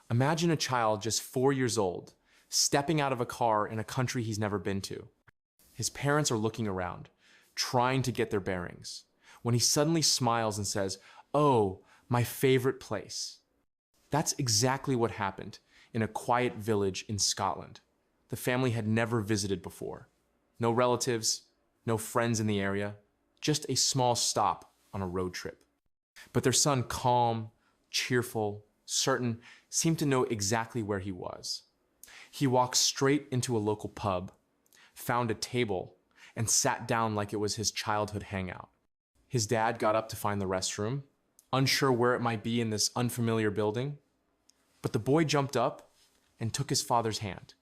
Imagine a child just 4 years old, stepping out of a car in a country he's never been to. His parents are looking around, trying to get their bearings, when he suddenly smiles and says, "Oh, my favorite place." That's exactly what happened in a quiet village in Scotland. The family had never visited before. No relatives, no friends in the area, just a small stop on a road trip. But their son, calm, cheerful, certain, seemed to know exactly where he was. He walked straight into a local pub, found a table, and sat down like it was his childhood hangout. His dad got up to find the restroom, unsure where it might be in this unfamiliar building, but the boy jumped up and took his father's hand.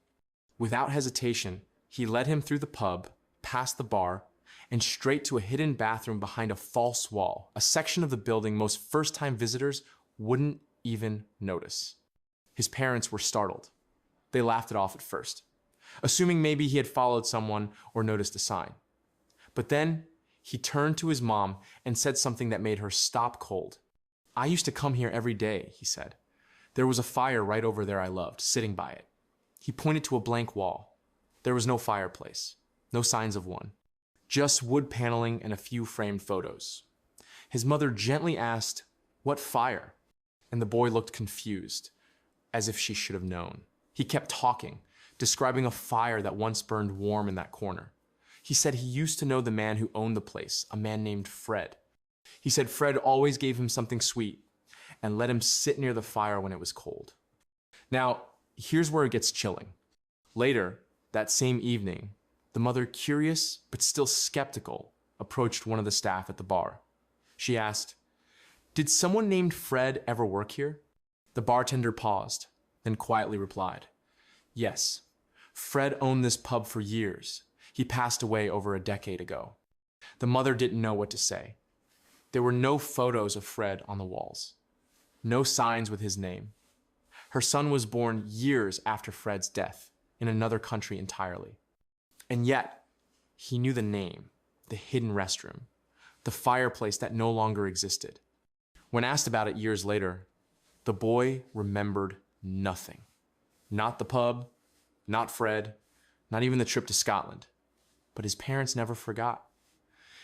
Without hesitation, he led him through the pub, past the bar, and straight to a hidden bathroom behind a false wall, a section of the building most first-time visitors wouldn't even notice. His parents were startled. They laughed it off at first, assuming maybe he had followed someone or noticed a sign. But then he turned to his mom and said something that made her stop cold. "I used to come here every day," he said. "There was a fire right over there I loved, sitting by it." He pointed to a blank wall. There was no fireplace, no signs of one, just wood paneling and a few framed photos. His mother gently asked, "What fire?" And the boy looked confused, as if she should have known. He kept talking, describing a fire that once burned warm in that corner. He said he used to know the man who owned the place, a man named Fred. He said Fred always gave him something sweet and let him sit near the fire when it was cold. Now, here's where it gets chilling. Later, that same evening, the mother, curious but still skeptical, approached one of the staff at the bar. She asked, "Did someone named Fred ever work here?" The bartender paused, then quietly replied, "Yes, Fred owned this pub for years. He passed away over a decade ago." The mother didn't know what to say. There were no photos of Fred on the walls, no signs with his name. Her son was born years after Fred's death, in another country entirely. And yet, he knew the name, the hidden restroom, the fireplace that no longer existed. When asked about it years later, the boy remembered nothing. Not the pub, not Fred, not even the trip to Scotland. But his parents never forgot.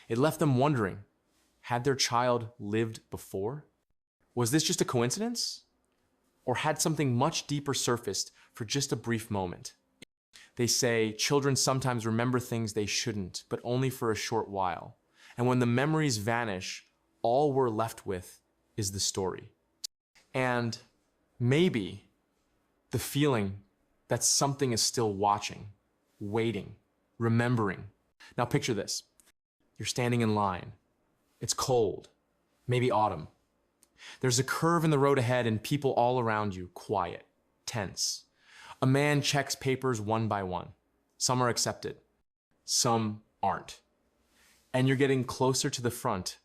It left them wondering, had their child lived before? Was this just a coincidence? Or had something much deeper surfaced for just a brief moment? They say children sometimes remember things they shouldn't, but only for a short while. And when the memories vanish, all we're left with is the story. And maybe the feeling that something is still watching, waiting, remembering. Now picture this. You're standing in line. It's cold, maybe autumn. There's a curve in the road ahead and people all around you, quiet, tense. A man checks papers one by one. Some are accepted, some aren't. And you're getting closer to the front.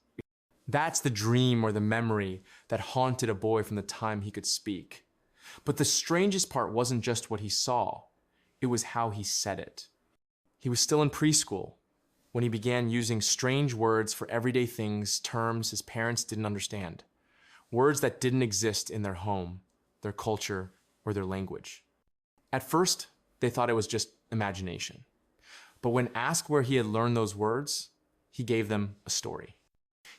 That's the dream or the memory that haunted a boy from the time he could speak. But the strangest part wasn't just what he saw, it was how he said it. He was still in preschool when he began using strange words for everyday things, terms his parents didn't understand. Words that didn't exist in their home, their culture, or their language. At first, they thought it was just imagination. But when asked where he had learned those words, he gave them a story.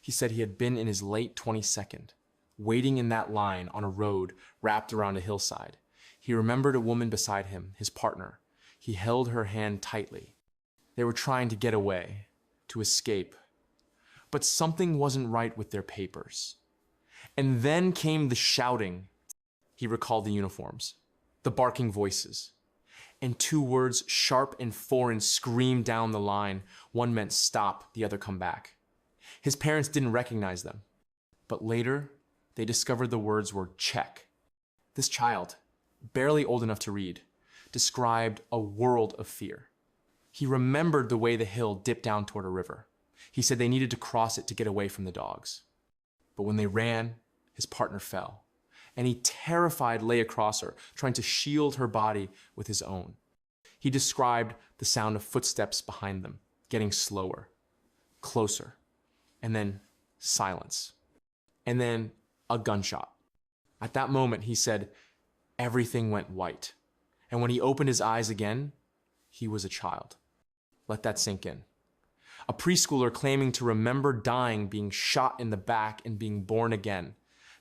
He said he had been in his late 22nd, waiting in that line on a road wrapped around a hillside. He remembered a woman beside him, his partner. He held her hand tightly. They were trying to get away, to escape. But something wasn't right with their papers. And then came the shouting. He recalled the uniforms, the barking voices, and two words, sharp and foreign, screamed down the line. One meant stop, the other come back. His parents didn't recognize them, but later they discovered the words were check. This child, barely old enough to read, described a world of fear. He remembered the way the hill dipped down toward a river. He said they needed to cross it to get away from the dogs. But when they ran, his partner fell, and he, terrified, lay across her, trying to shield her body with his own. He described the sound of footsteps behind them, getting slower, closer, and then silence, and then a gunshot. At that moment, he said, everything went white. And when he opened his eyes again, he was a child. Let that sink in. A preschooler claiming to remember dying, being shot in the back, and being born again,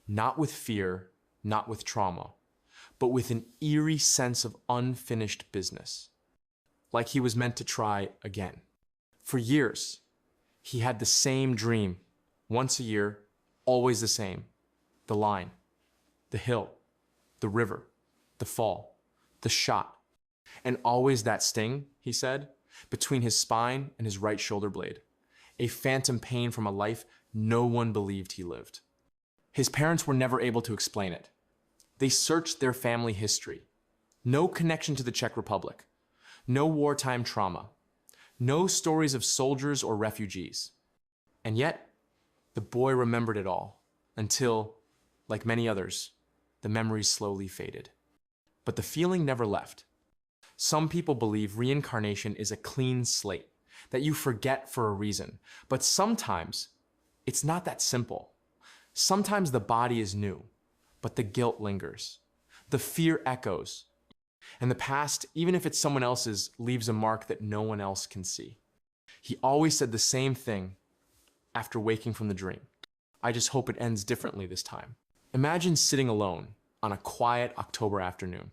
not with fear, not with trauma, but with an eerie sense of unfinished business, like he was meant to try again. For years, he had the same dream, once a year, always the same. The line, the hill, the river, the fall, the shot, and always that sting, he said, between his spine and his right shoulder blade, a phantom pain from a life no one believed he lived. His parents were never able to explain it. They searched their family history. No connection to the Czech Republic, no wartime trauma, no stories of soldiers or refugees. And yet, the boy remembered it all until, like many others, the memories slowly faded. But the feeling never left. Some people believe reincarnation is a clean slate, that you forget for a reason. But sometimes it's not that simple. Sometimes the body is new, but the guilt lingers. The fear echoes. And the past, even if it's someone else's, leaves a mark that no one else can see. He always said the same thing after waking from the dream. I just hope it ends differently this time. Imagine sitting alone on a quiet October afternoon.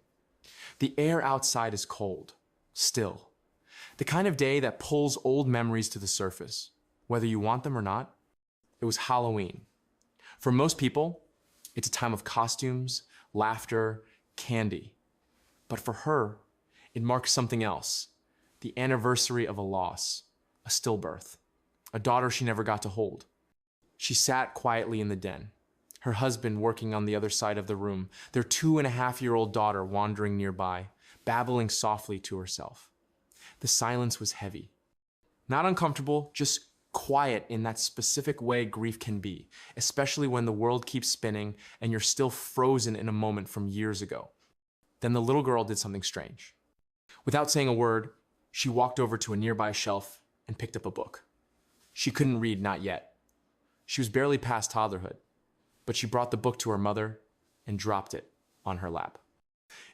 The air outside is cold, still. The kind of day that pulls old memories to the surface, whether you want them or not. It was Halloween. For most people, it's a time of costumes, laughter, candy. But for her, it marks something else. The anniversary of a loss, a stillbirth, a daughter she never got to hold. She sat quietly in the den, her husband working on the other side of the room, their 2.5-year-old daughter wandering nearby, babbling softly to herself. The silence was heavy. Not uncomfortable, just quiet in that specific way grief can be, especially when the world keeps spinning and you're still frozen in a moment from years ago. Then the little girl did something strange. Without saying a word, she walked over to a nearby shelf and picked up a book. She couldn't read, not yet. She was barely past toddlerhood, but she brought the book to her mother and dropped it on her lap.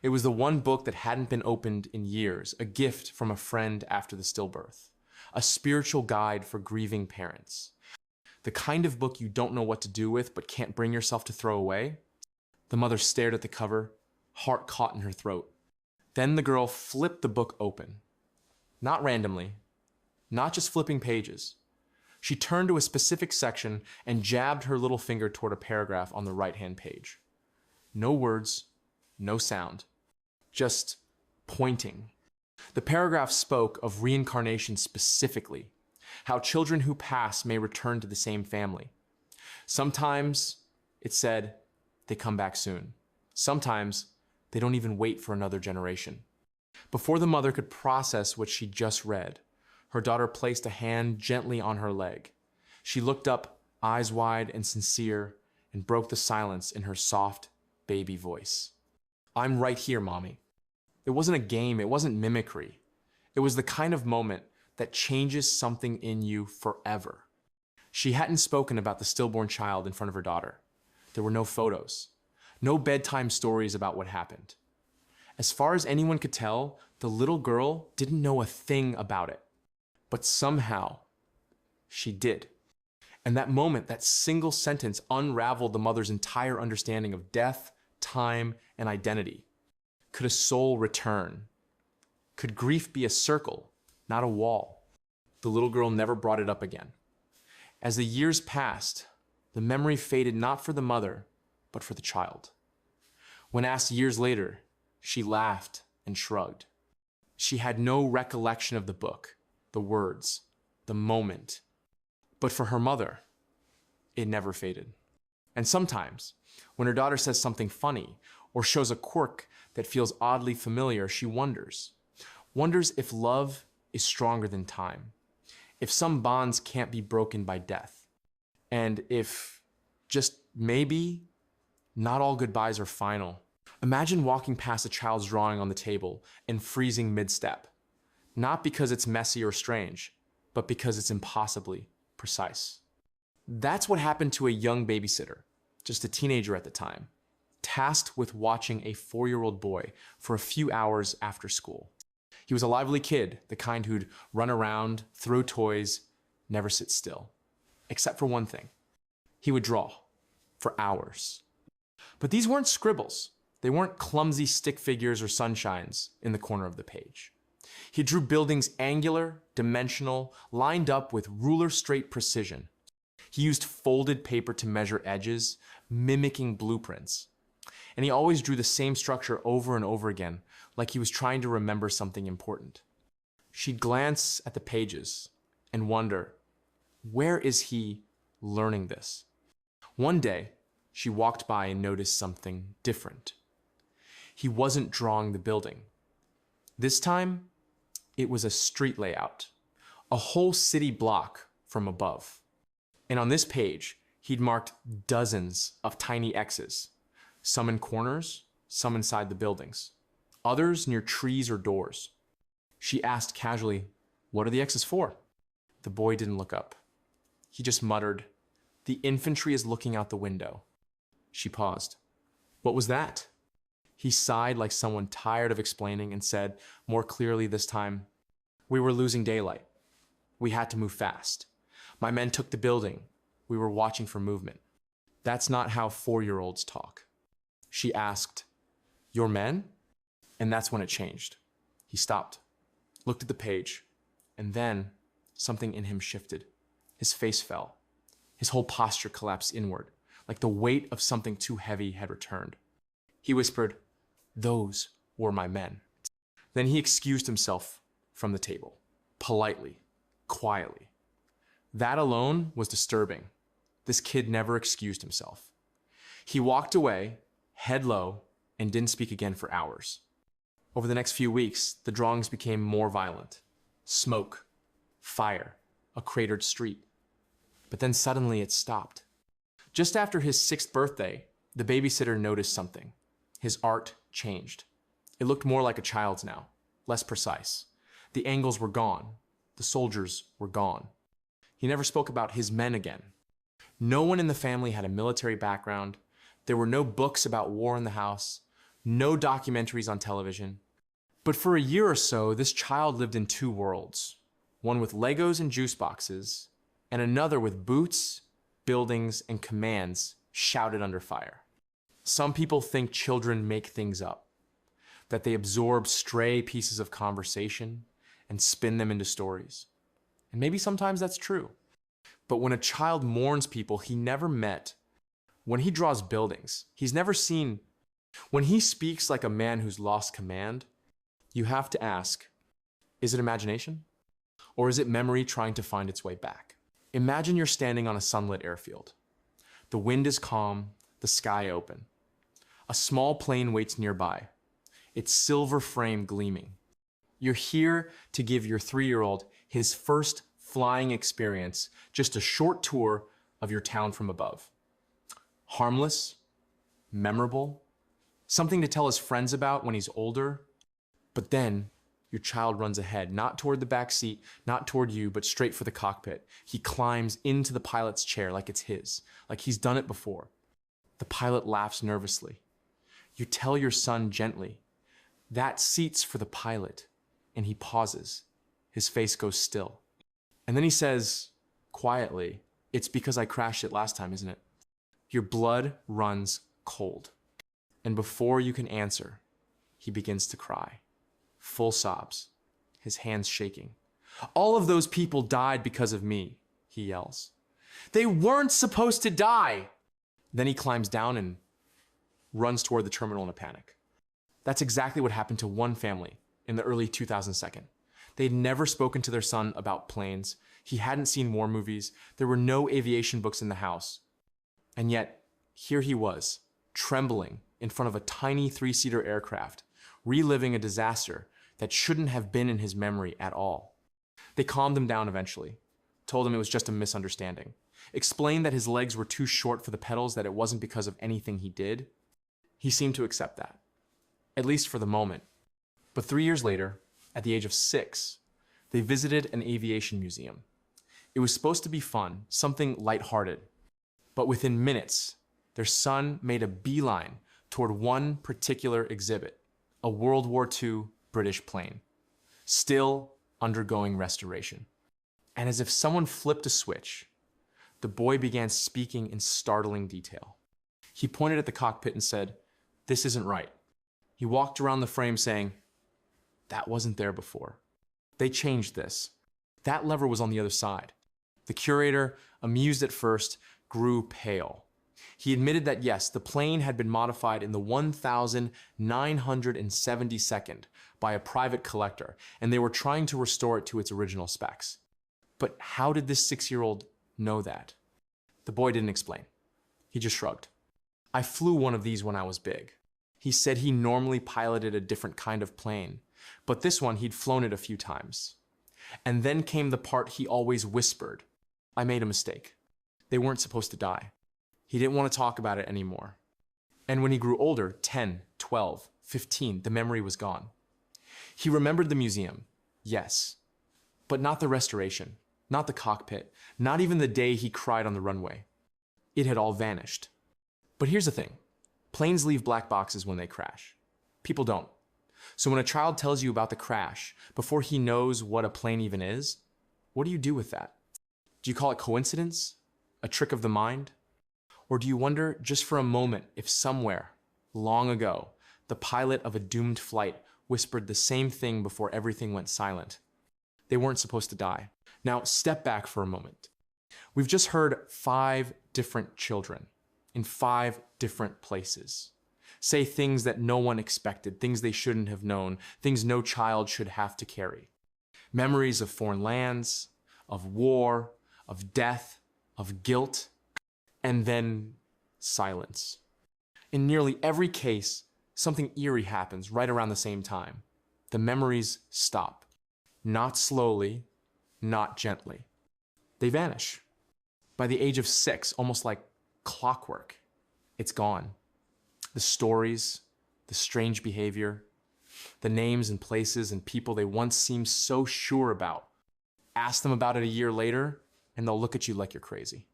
It was the one book that hadn't been opened in years, a gift from a friend after the stillbirth, a spiritual guide for grieving parents. The kind of book you don't know what to do with but can't bring yourself to throw away. The mother stared at the cover, heart caught in her throat. Then the girl flipped the book open. Not randomly, not just flipping pages. She turned to a specific section and jabbed her little finger toward a paragraph on the right-hand page. No words, no sound, just pointing. The paragraph spoke of reincarnation specifically, how children who pass may return to the same family. Sometimes, it said, they come back soon. Sometimes, they don't even wait for another generation. Before the mother could process what she just read, her daughter placed a hand gently on her leg. She looked up, eyes wide and sincere, and broke the silence in her soft, baby voice. I'm right here, Mommy. It wasn't a game, it wasn't mimicry. It was the kind of moment that changes something in you forever. She hadn't spoken about the stillborn child in front of her daughter. There were no photos, no bedtime stories about what happened. As far as anyone could tell, the little girl didn't know a thing about it. But somehow, she did. And that moment, that single sentence unraveled the mother's entire understanding of death, time, and identity. Could a soul return? Could grief be a circle, not a wall? The little girl never brought it up again. As the years passed, the memory faded not for the mother, but for the child. When asked years later, she laughed and shrugged. She had no recollection of the book, the words, the moment. But for her mother, it never faded. And sometimes, when her daughter says something funny or shows a quirk that feels oddly familiar, she wonders if love is stronger than time, if some bonds can't be broken by death, and if, just maybe, not all goodbyes are final. Imagine walking past a child's drawing on the table and freezing mid-step, not because it's messy or strange, but because it's impossibly precise. That's what happened to a young babysitter, just a teenager at the time. tasked with watching a 4-year-old boy for a few hours after school. He was a lively kid, the kind who'd run around, throw toys, never sit still. Except for one thing. He would draw for hours. But these weren't scribbles. They weren't clumsy stick figures or sunshines in the corner of the page. He drew buildings angular, dimensional, lined up with ruler-straight precision. He used folded paper to measure edges, mimicking blueprints. And he always drew the same structure over and over again, like he was trying to remember something important. She'd glance at the pages and wonder, where is he learning this? One day, she walked by and noticed something different. He wasn't drawing the building. This time, it was a street layout, a whole city block from above. And on this page, he'd marked dozens of tiny X's, some in corners, some inside the buildings, others near trees or doors. She asked casually, "What are the X's for?" The boy didn't look up. He just muttered, "The infantry is looking out the window." She paused. "What was that?" He sighed like someone tired of explaining and said, more clearly this time, "We were losing daylight. We had to move fast. My men took the building. We were watching for movement." That's not how 4-year-olds talk. She asked, "Your men?" And that's when it changed. He stopped, looked at the page, and then something in him shifted. His face fell. His whole posture collapsed inward, like the weight of something too heavy had returned. He whispered, "Those were my men." Then he excused himself from the table, politely, quietly. That alone was disturbing. This kid never excused himself. He walked away, head low, and didn't speak again for hours. Over the next few weeks, the drawings became more violent. Smoke, fire, a cratered street. But then suddenly it stopped. Just after his 6th birthday, the babysitter noticed something. His art changed. It looked more like a child's now, less precise. The angles were gone. The soldiers were gone. He never spoke about his men again. No one in the family had a military background. There were no books about war in the house, no documentaries on television. But for a year or so, this child lived in 2 worlds, one with Legos and juice boxes, and another with boots, buildings, and commands shouted under fire. Some people think children make things up, that they absorb stray pieces of conversation and spin them into stories. And maybe sometimes that's true. But when a child mourns people he never met, when he draws buildings he's never seen, when he speaks like a man who's lost command, you have to ask, is it imagination? Or is it memory trying to find its way back? Imagine you're standing on a sunlit airfield. The wind is calm, the sky open. A small plane waits nearby, its silver frame gleaming. You're here to give your 3-year-old his first flying experience, just a short tour of your town from above. Harmless, memorable, something to tell his friends about when he's older. But then your child runs ahead, not toward the back seat, not toward you, but straight for the cockpit. He climbs into the pilot's chair like it's his, like he's done it before. The pilot laughs nervously. You tell your son gently, "That seat's for the pilot," and he pauses. His face goes still. And then he says, quietly, "It's because I crashed it last time, isn't it?" Your blood runs cold. And before you can answer, he begins to cry. Full sobs, his hands shaking. "All of those people died because of me," he yells. "They weren't supposed to die!" Then he climbs down and runs toward the terminal in a panic. That's exactly what happened to one family in the early 2002. They'd never spoken to their son about planes. He hadn't seen war movies. There were no aviation books in the house. And yet, here he was, trembling in front of a tiny 3-seater aircraft, reliving a disaster that shouldn't have been in his memory at all. They calmed him down eventually, told him it was just a misunderstanding, explained that his legs were too short for the pedals, that it wasn't because of anything he did. He seemed to accept that, at least for the moment. But 3 years later, at the age of 6, they visited an aviation museum. It was supposed to be fun, something lighthearted. But within minutes, their son made a beeline toward one particular exhibit, a World War II British plane, still undergoing restoration. And as if someone flipped a switch, the boy began speaking in startling detail. He pointed at the cockpit and said, "This isn't right." He walked around the frame saying, "That wasn't there before. They changed this. That lever was on the other side." The curator, amused at first, grew pale. He admitted that yes, the plane had been modified in the 1972nd by a private collector, and they were trying to restore it to its original specs. But how did this 6-year-old know that? The boy didn't explain. He just shrugged. "I flew one of these when I was big." He said he normally piloted a different kind of plane, but this one he'd flown it a few times. And then came the part he always whispered. "I made a mistake. They weren't supposed to die." He didn't want to talk about it anymore. And when he grew older, 10, 12, 15, the memory was gone. He remembered the museum, yes, but not the restoration, not the cockpit, not even the day he cried on the runway. It had all vanished. But here's the thing. Planes leave black boxes when they crash. People don't. So when a child tells you about the crash before he knows what a plane even is, what do you do with that? Do you call it coincidence? A trick of the mind? Or do you wonder just for a moment if somewhere, long ago, the pilot of a doomed flight whispered the same thing before everything went silent? They weren't supposed to die. Now, step back for a moment. We've just heard 5 different children in 5 different places say things that no one expected, things they shouldn't have known, things no child should have to carry. Memories of foreign lands, of war, of death, of guilt, and then silence. In nearly every case, something eerie happens right around the same time. The memories stop. Not slowly, not gently. They vanish. By the age of 6, almost like clockwork, it's gone. The stories, the strange behavior, the names and places and people they once seemed so sure about. Ask them about it a year later, and they'll look at you like you're crazy.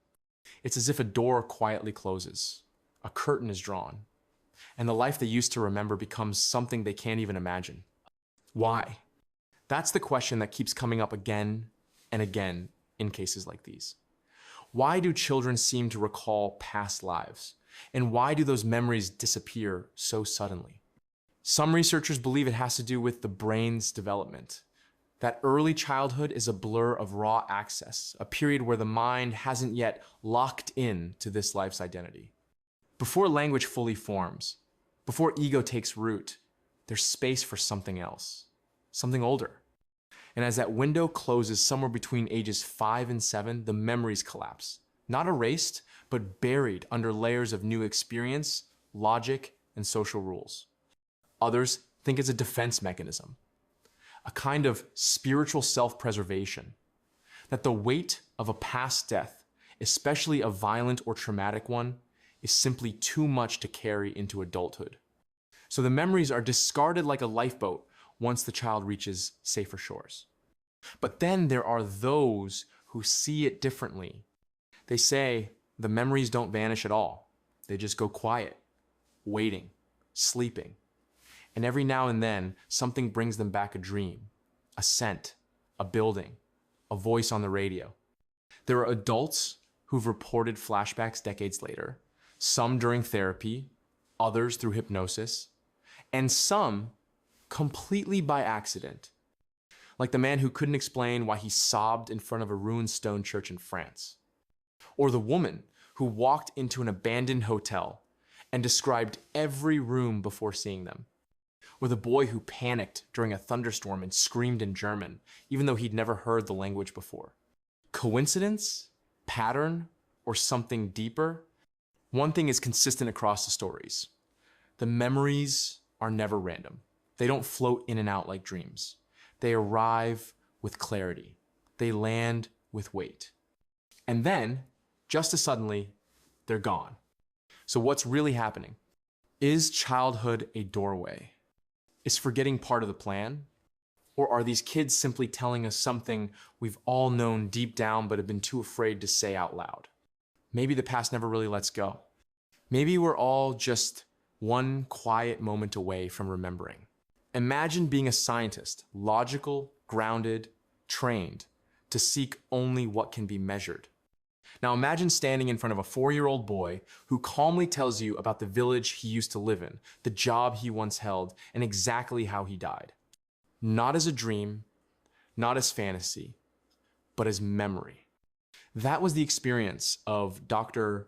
It's as if a door quietly closes, a curtain is drawn, and the life they used to remember becomes something they can't even imagine. Why? That's the question that keeps coming up again and again in cases like these. Why do children seem to recall past lives? And why do those memories disappear so suddenly? Some researchers believe it has to do with the brain's development. That early childhood is a blur of raw access, a period where the mind hasn't yet locked in to this life's identity. Before language fully forms, before ego takes root, there's space for something else, something older. And as that window closes somewhere between ages 5 and 7, the memories collapse. Not erased, but buried under layers of new experience, logic, and social rules. Others think it's a defense mechanism, a kind of spiritual self-preservation, that the weight of a past death, especially a violent or traumatic one, is simply too much to carry into adulthood. So the memories are discarded like a lifeboat once the child reaches safer shores. But then there are those who see it differently. They say the memories don't vanish at all. They just go quiet, waiting, sleeping. And every now and then, something brings them back a dream, a scent, a building, a voice on the radio. There are adults who've reported flashbacks decades later, some during therapy, others through hypnosis, and some completely by accident, like the man who couldn't explain why he sobbed in front of a ruined stone church in France, or the woman who walked into an abandoned hotel and described every room before seeing them, or the boy who panicked during a thunderstorm and screamed in German, even though he'd never heard the language before. Coincidence? Pattern? Or something deeper? One thing is consistent across the stories. The memories are never random. They don't float in and out like dreams. They arrive with clarity. They land with weight. And then, just as suddenly, they're gone. So what's really happening? Is childhood a doorway? Is forgetting part of the plan? Or are these kids simply telling us something we've all known deep down but have been too afraid to say out loud? Maybe the past never really lets go. Maybe we're all just one quiet moment away from remembering. Imagine being a scientist, logical, grounded, trained, to seek only what can be measured. Now imagine standing in front of a 4-year-old boy who calmly tells you about the village he used to live in, the job he once held, and exactly how he died. Not as a dream, not as fantasy, but as memory. That was the experience of Dr.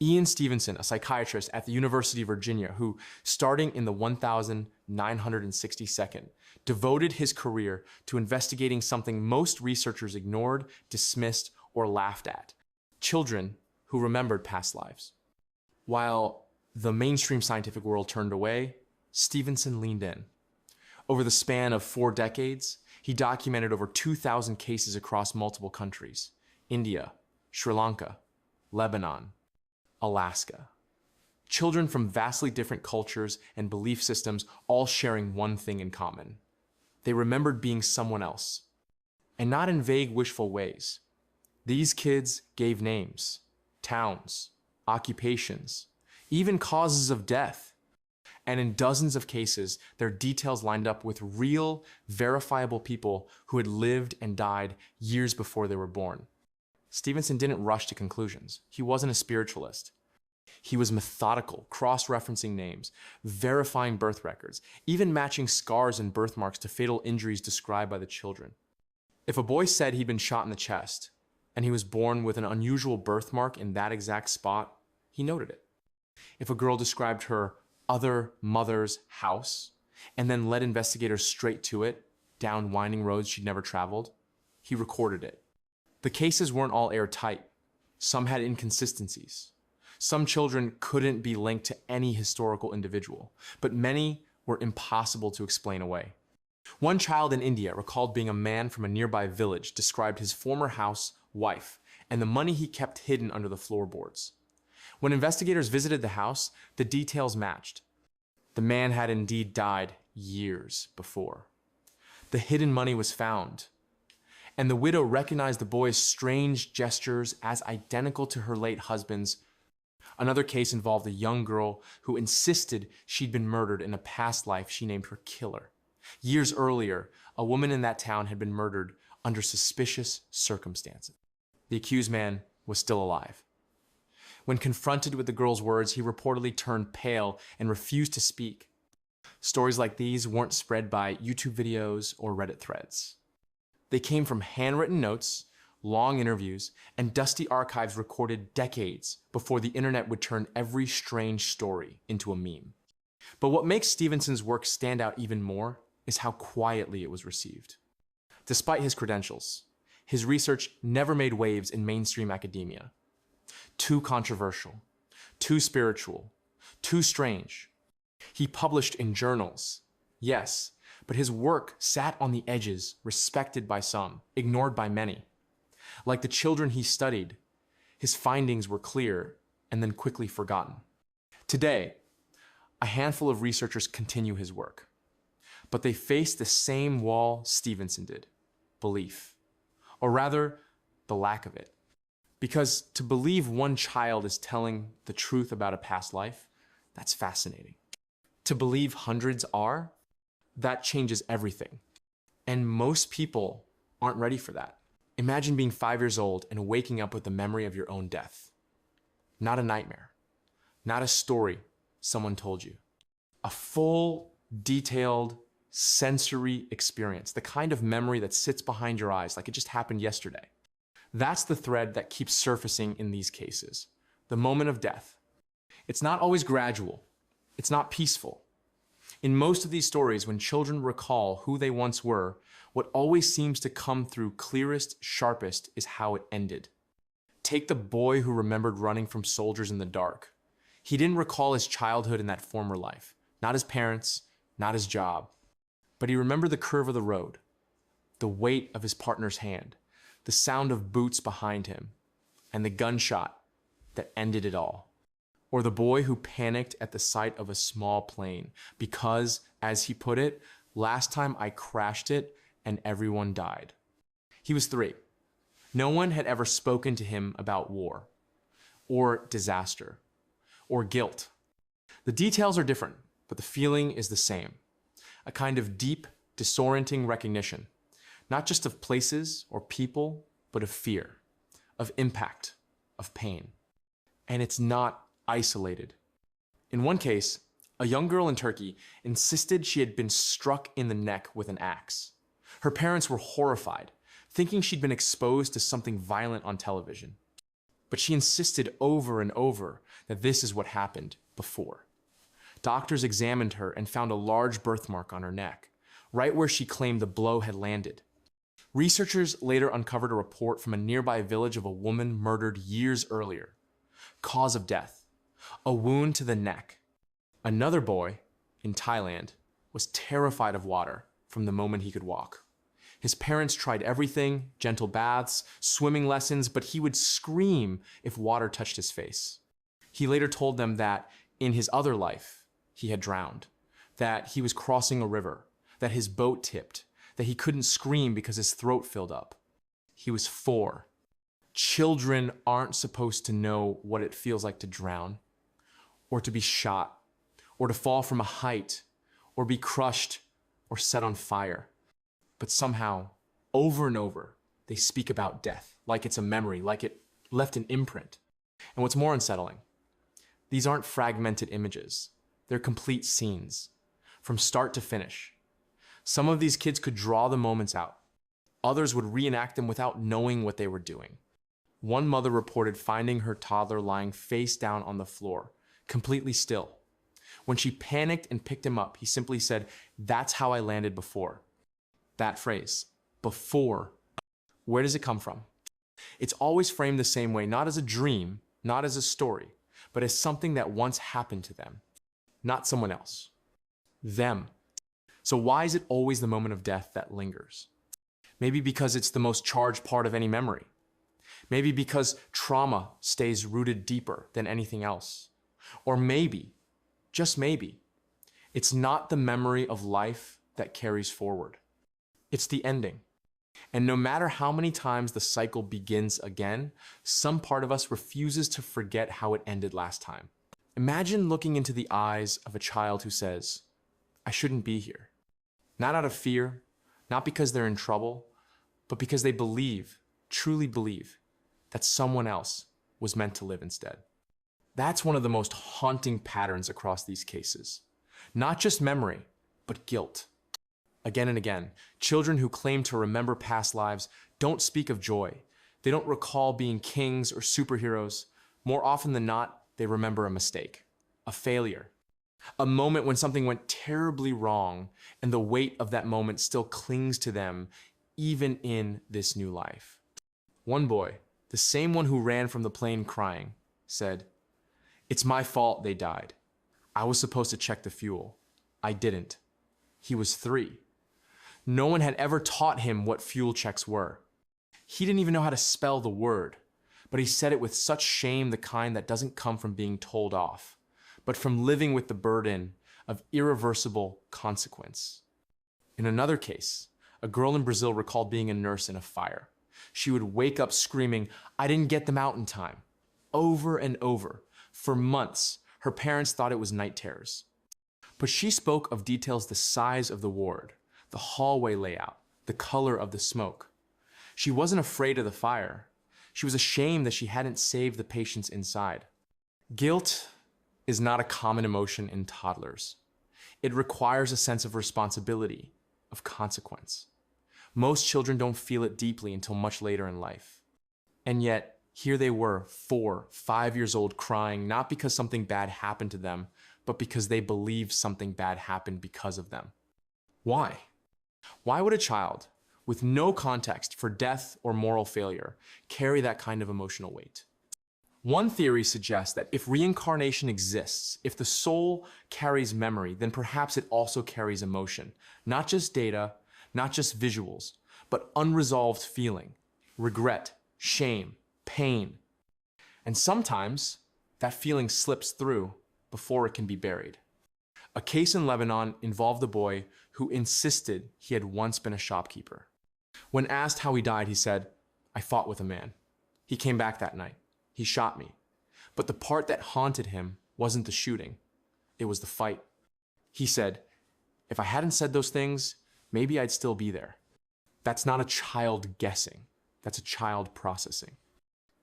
Ian Stevenson, a psychiatrist at the University of Virginia, who, starting in the 1962nd, devoted his career to investigating something most researchers ignored, dismissed, or laughed at: children who remembered past lives. While the mainstream scientific world turned away, Stevenson leaned in. Over the span of 4 decades, he documented over 2,000 cases across multiple countries: India, Sri Lanka, Lebanon, Alaska. Children from vastly different cultures and belief systems, all sharing one thing in common. They remembered being someone else, and not in vague, wishful ways. These kids gave names, towns, occupations, even causes of death. And in dozens of cases, their details lined up with real, verifiable people who had lived and died years before they were born. Stevenson didn't rush to conclusions. He wasn't a spiritualist. He was methodical, cross-referencing names, verifying birth records, even matching scars and birthmarks to fatal injuries described by the children. If a boy said he'd been shot in the chest, and he was born with an unusual birthmark in that exact spot, he noted it. If a girl described her other mother's house, and then led investigators straight to it, down winding roads she'd never traveled, he recorded it. The cases weren't all airtight. Some had inconsistencies. Some children couldn't be linked to any historical individual, but many were impossible to explain away. One child in India recalled being a man from a nearby village described his former house, wife, and the money he kept hidden under the floorboards. When investigators visited the house, the details matched. The man had indeed died years before. The hidden money was found, and the widow recognized the boy's strange gestures as identical to her late husband's. Another case involved a young girl who insisted she'd been murdered in a past life she named her killer. Years earlier, a woman in that town had been murdered under suspicious circumstances. The accused man was still alive. When confronted with the girl's words, he reportedly turned pale and refused to speak. Stories like these weren't spread by YouTube videos or Reddit threads. They came from handwritten notes, long interviews, and dusty archives recorded decades before the internet would turn every strange story into a meme. But what makes Stevenson's work stand out even more is how quietly it was received. Despite his credentials, his research never made waves in mainstream academia. Too controversial, too spiritual, too strange. He published in journals, yes, but his work sat on the edges, respected by some, ignored by many. Like the children he studied, his findings were clear and then quickly forgotten. Today, a handful of researchers continue his work, but they face the same wall Stevenson did: belief, or rather, the lack of it. Because to believe one child is telling the truth about a past life, that's fascinating. To believe hundreds are, that changes everything. And most people aren't ready for that. Imagine being 5 years old and waking up with the memory of your own death. Not a nightmare, not a story someone told you. A full, detailed, sensory experience, the kind of memory that sits behind your eyes like it just happened yesterday. That's the thread that keeps surfacing in these cases: the moment of death. It's not always gradual. It's not peaceful. In most of these stories, when children recall who they once were, what always seems to come through clearest, sharpest is how it ended. Take the boy who remembered running from soldiers in the dark. He didn't recall his childhood in that former life, not his parents, not his job, but he remembered the curve of the road, the weight of his partner's hand, the sound of boots behind him, and the gunshot that ended it all. Or the boy who panicked at the sight of a small plane because, as he put it, last time I crashed it and everyone died. He was 3. No one had ever spoken to him about war, or disaster, or guilt. The details are different, but the feeling is the same. A kind of deep, disorienting recognition, not just of places or people, but of fear, of impact, of pain. And it's not isolated. In one case, a young girl in Turkey insisted she had been struck in the neck with an axe. Her parents were horrified, thinking she'd been exposed to something violent on television. But she insisted over and over that this is what happened before. Doctors examined her and found a large birthmark on her neck, right where she claimed the blow had landed. Researchers later uncovered a report from a nearby village of a woman murdered years earlier. Cause of death: a wound to the neck. Another boy, in Thailand, was terrified of water from the moment he could walk. His parents tried everything: gentle baths, swimming lessons, but he would scream if water touched his face. He later told them that in his other life, he had drowned, that he was crossing a river, that his boat tipped, that he couldn't scream because his throat filled up. He was 4. Children aren't supposed to know what it feels like to drown, or to be shot, or to fall from a height, or be crushed, or set on fire. But somehow, over and over, they speak about death, like it's a memory, like it left an imprint. And what's more unsettling, these aren't fragmented images. They're complete scenes, from start to finish. Some of these kids could draw the moments out. Others would reenact them without knowing what they were doing. One mother reported finding her toddler lying face down on the floor, completely still. When she panicked and picked him up, he simply said, "That's how I landed before." That phrase, before, where does it come from? It's always framed the same way, not as a dream, not as a story, but as something that once happened to them, not someone else. Them. So why is it always the moment of death that lingers? Maybe because it's the most charged part of any memory. Maybe because trauma stays rooted deeper than anything else. Or maybe, just maybe, it's not the memory of life that carries forward. It's the ending. And no matter how many times the cycle begins again, some part of us refuses to forget how it ended last time. Imagine looking into the eyes of a child who says, "I shouldn't be here." Not out of fear, not because they're in trouble, but because they believe, truly believe, that someone else was meant to live instead. That's one of the most haunting patterns across these cases. Not just memory, but guilt. Again and again, children who claim to remember past lives don't speak of joy. They don't recall being kings or superheroes. More often than not, they remember a mistake, a failure, a moment when something went terribly wrong, and the weight of that moment still clings to them even in this new life. One boy, the same one who ran from the plane crying, said, "It's my fault they died. I was supposed to check the fuel. I didn't." He was 3. No one had ever taught him what fuel checks were. He didn't even know how to spell the word, but he said it with such shame, the kind that doesn't come from being told off, but from living with the burden of irreversible consequence. In another case, a girl in Brazil recalled being a nurse in a fire. She would wake up screaming, "I didn't get them out in time," over and over. For months, her parents thought it was night terrors. But she spoke of details the size of the ward, the hallway layout, the color of the smoke. She wasn't afraid of the fire. She was ashamed that she hadn't saved the patients inside. Guilt is not a common emotion in toddlers. It requires a sense of responsibility, of consequence. Most children don't feel it deeply until much later in life. And yet, here they were, 4, 5 years old, crying, not because something bad happened to them, but because they believed something bad happened because of them. Why? Why would a child, with no context for death or moral failure, carry that kind of emotional weight? One theory suggests that if reincarnation exists, if the soul carries memory, then perhaps it also carries emotion. Not just data, not just visuals, but unresolved feeling, regret, shame, pain. And sometimes that feeling slips through before it can be buried. A case in Lebanon involved a boy who insisted he had once been a shopkeeper. When asked how he died, he said, "I fought with a man. He came back that night. He shot me. But the part that haunted him wasn't the shooting. It was the fight. He said, if I hadn't said those things, maybe I'd still be there. That's not a child guessing. That's a child processing.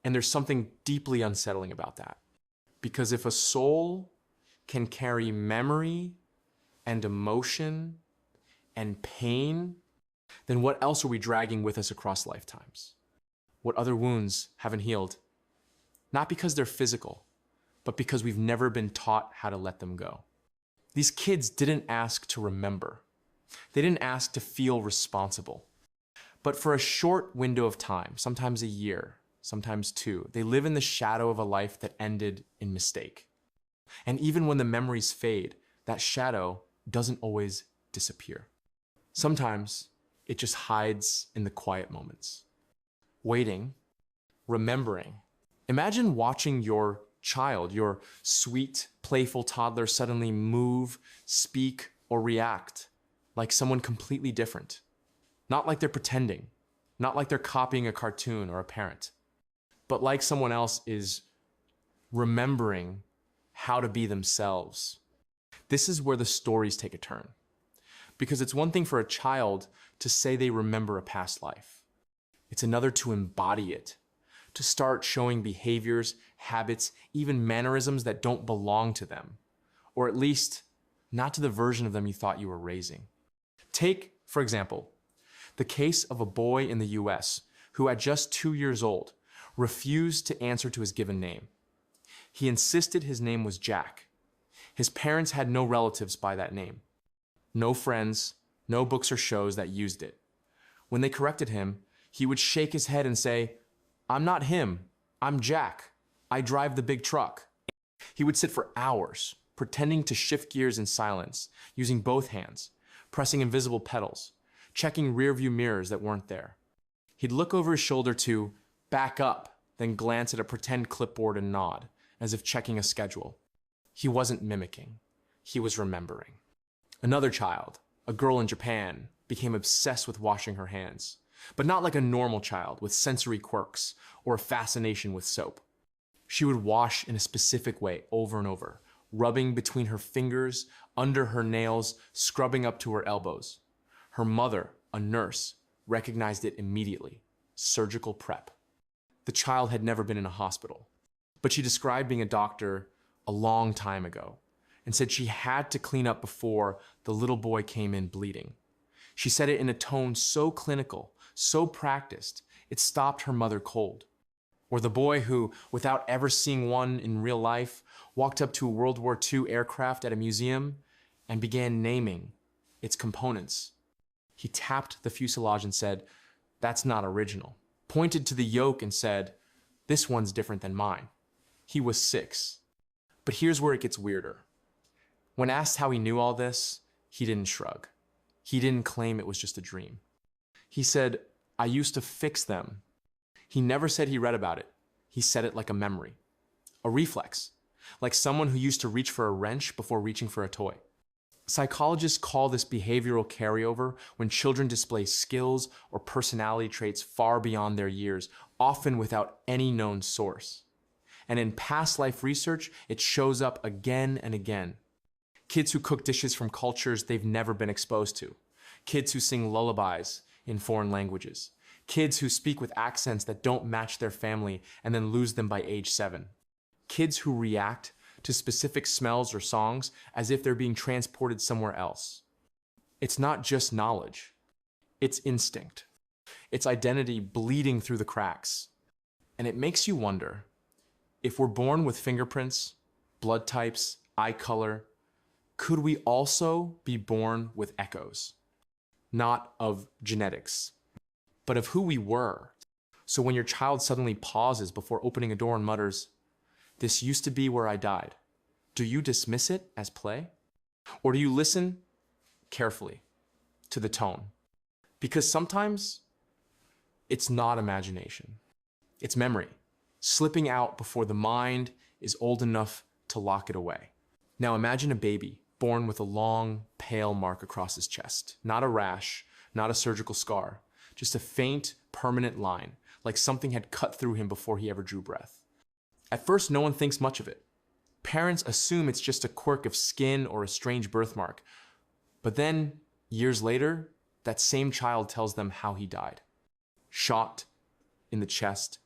And there's something deeply unsettling about that. Because if a soul can carry memory and emotion and pain, then what else are we dragging with us across lifetimes? What other wounds haven't healed? Not because they're physical, but because we've never been taught how to let them go. These kids didn't ask to remember. They didn't ask to feel responsible. But for a short window of time, sometimes a year, sometimes two, they live in the shadow of a life that ended in mistake. And even when the memories fade, that shadow doesn't always disappear. Sometimes it just hides in the quiet moments. Waiting, remembering. Imagine watching your child, your sweet, playful toddler suddenly move, speak, or react like someone completely different. Not like they're pretending, not like they're copying a cartoon or a parent, but like someone else is remembering how to be themselves. This is where the stories take a turn. Because it's one thing for a child to say they remember a past life. It's another to embody it, to start showing behaviors, habits, even mannerisms that don't belong to them, or at least not to the version of them you thought you were raising. Take, for example, the case of a boy in the US who at just 2 years old refused to answer to his given name. He insisted his name was Jack. His parents had no relatives by that name. No friends, no books or shows that used it. When they corrected him, he would shake his head and say, "I'm not him. I'm Jack. I drive the big truck." He would sit for hours, pretending to shift gears in silence, using both hands, pressing invisible pedals, checking rearview mirrors that weren't there. He'd look over his shoulder to back up, then glance at a pretend clipboard and nod, as if checking a schedule. He wasn't mimicking. He was remembering. Another child, a girl in Japan, became obsessed with washing her hands, but not like a normal child with sensory quirks or a fascination with soap. She would wash in a specific way over and over, rubbing between her fingers, under her nails, scrubbing up to her elbows. Her mother, a nurse, recognized it immediately. Surgical prep. The child had never been in a hospital, but she described being a doctor a long time ago and said she had to clean up before the little boy came in bleeding. She said it in a tone so clinical, so practiced, it stopped her mother cold. Or the boy who, without ever seeing one in real life, walked up to a World War II aircraft at a museum and began naming its components. He tapped the fuselage and said, "That's not original." Pointed to the yoke and said, "This one's different than mine." He was 6. But here's where it gets weirder. When asked how he knew all this, he didn't shrug. He didn't claim it was just a dream. He said, "I used to fix them." He never said he read about it. He said it like a memory, a reflex, like someone who used to reach for a wrench before reaching for a toy. Psychologists call this behavioral carryover when children display skills or personality traits far beyond their years, often without any known source. And in past life research, it shows up again and again. Kids who cook dishes from cultures they've never been exposed to. Kids who sing lullabies in foreign languages. Kids who speak with accents that don't match their family and then lose them by age 7. Kids who react to specific smells or songs as if they're being transported somewhere else. It's not just knowledge. It's instinct. It's identity bleeding through the cracks. And it makes you wonder, if we're born with fingerprints, blood types, eye color, could we also be born with echoes? Not of genetics, but of who we were. So when your child suddenly pauses before opening a door and mutters, "This used to be where I died," do you dismiss it as play? Or do you listen carefully to the tone? Because sometimes it's not imagination. It's memory, slipping out before the mind is old enough to lock it away. Now imagine a baby born with a long, pale mark across his chest. Not a rash, not a surgical scar, just a faint, permanent line, like something had cut through him before he ever drew breath. At first, no one thinks much of it. Parents assume it's just a quirk of skin or a strange birthmark. But then, years later, that same child tells them how he died. Shot in the chest,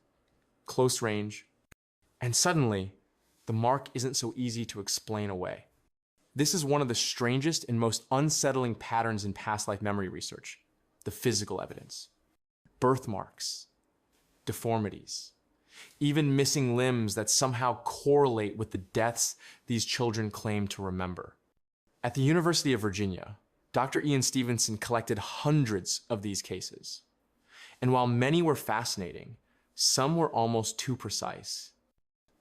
close range, and suddenly, the mark isn't so easy to explain away. This is one of the strangest and most unsettling patterns in past life memory research, the physical evidence. Birthmarks, deformities, even missing limbs that somehow correlate with the deaths these children claim to remember. At the University of Virginia, Dr. Ian Stevenson collected hundreds of these cases. And while many were fascinating, some were almost too precise.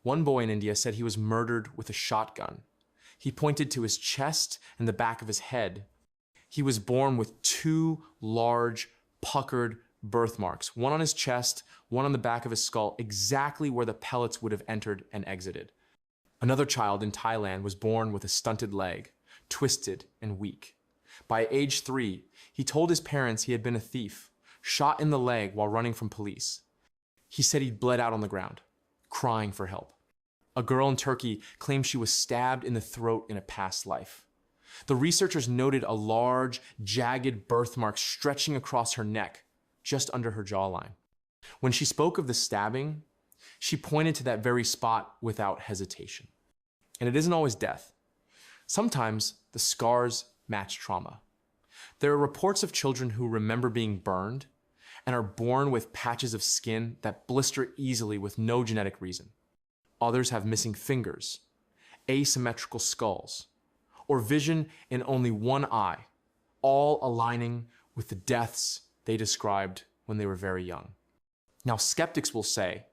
One boy in India said he was murdered with a shotgun. He pointed to his chest and the back of his head. He was born with two large, puckered birthmarks, one on his chest, one on the back of his skull, exactly where the pellets would have entered and exited. Another child in Thailand was born with a stunted leg, twisted and weak. By age 3, he told his parents he had been a thief, shot in the leg while running from police. He said he'd bled out on the ground, crying for help. A girl in Turkey claimed she was stabbed in the throat in a past life. The researchers noted a large, jagged birthmark stretching across her neck, just under her jawline. When she spoke of the stabbing, she pointed to that very spot without hesitation. And it isn't always death. Sometimes the scars match trauma. There are reports of children who remember being burned and are born with patches of skin that blister easily with no genetic reason. Others have missing fingers, asymmetrical skulls, or vision in only one eye, all aligning with the deaths they described when they were very young. Now, skeptics will say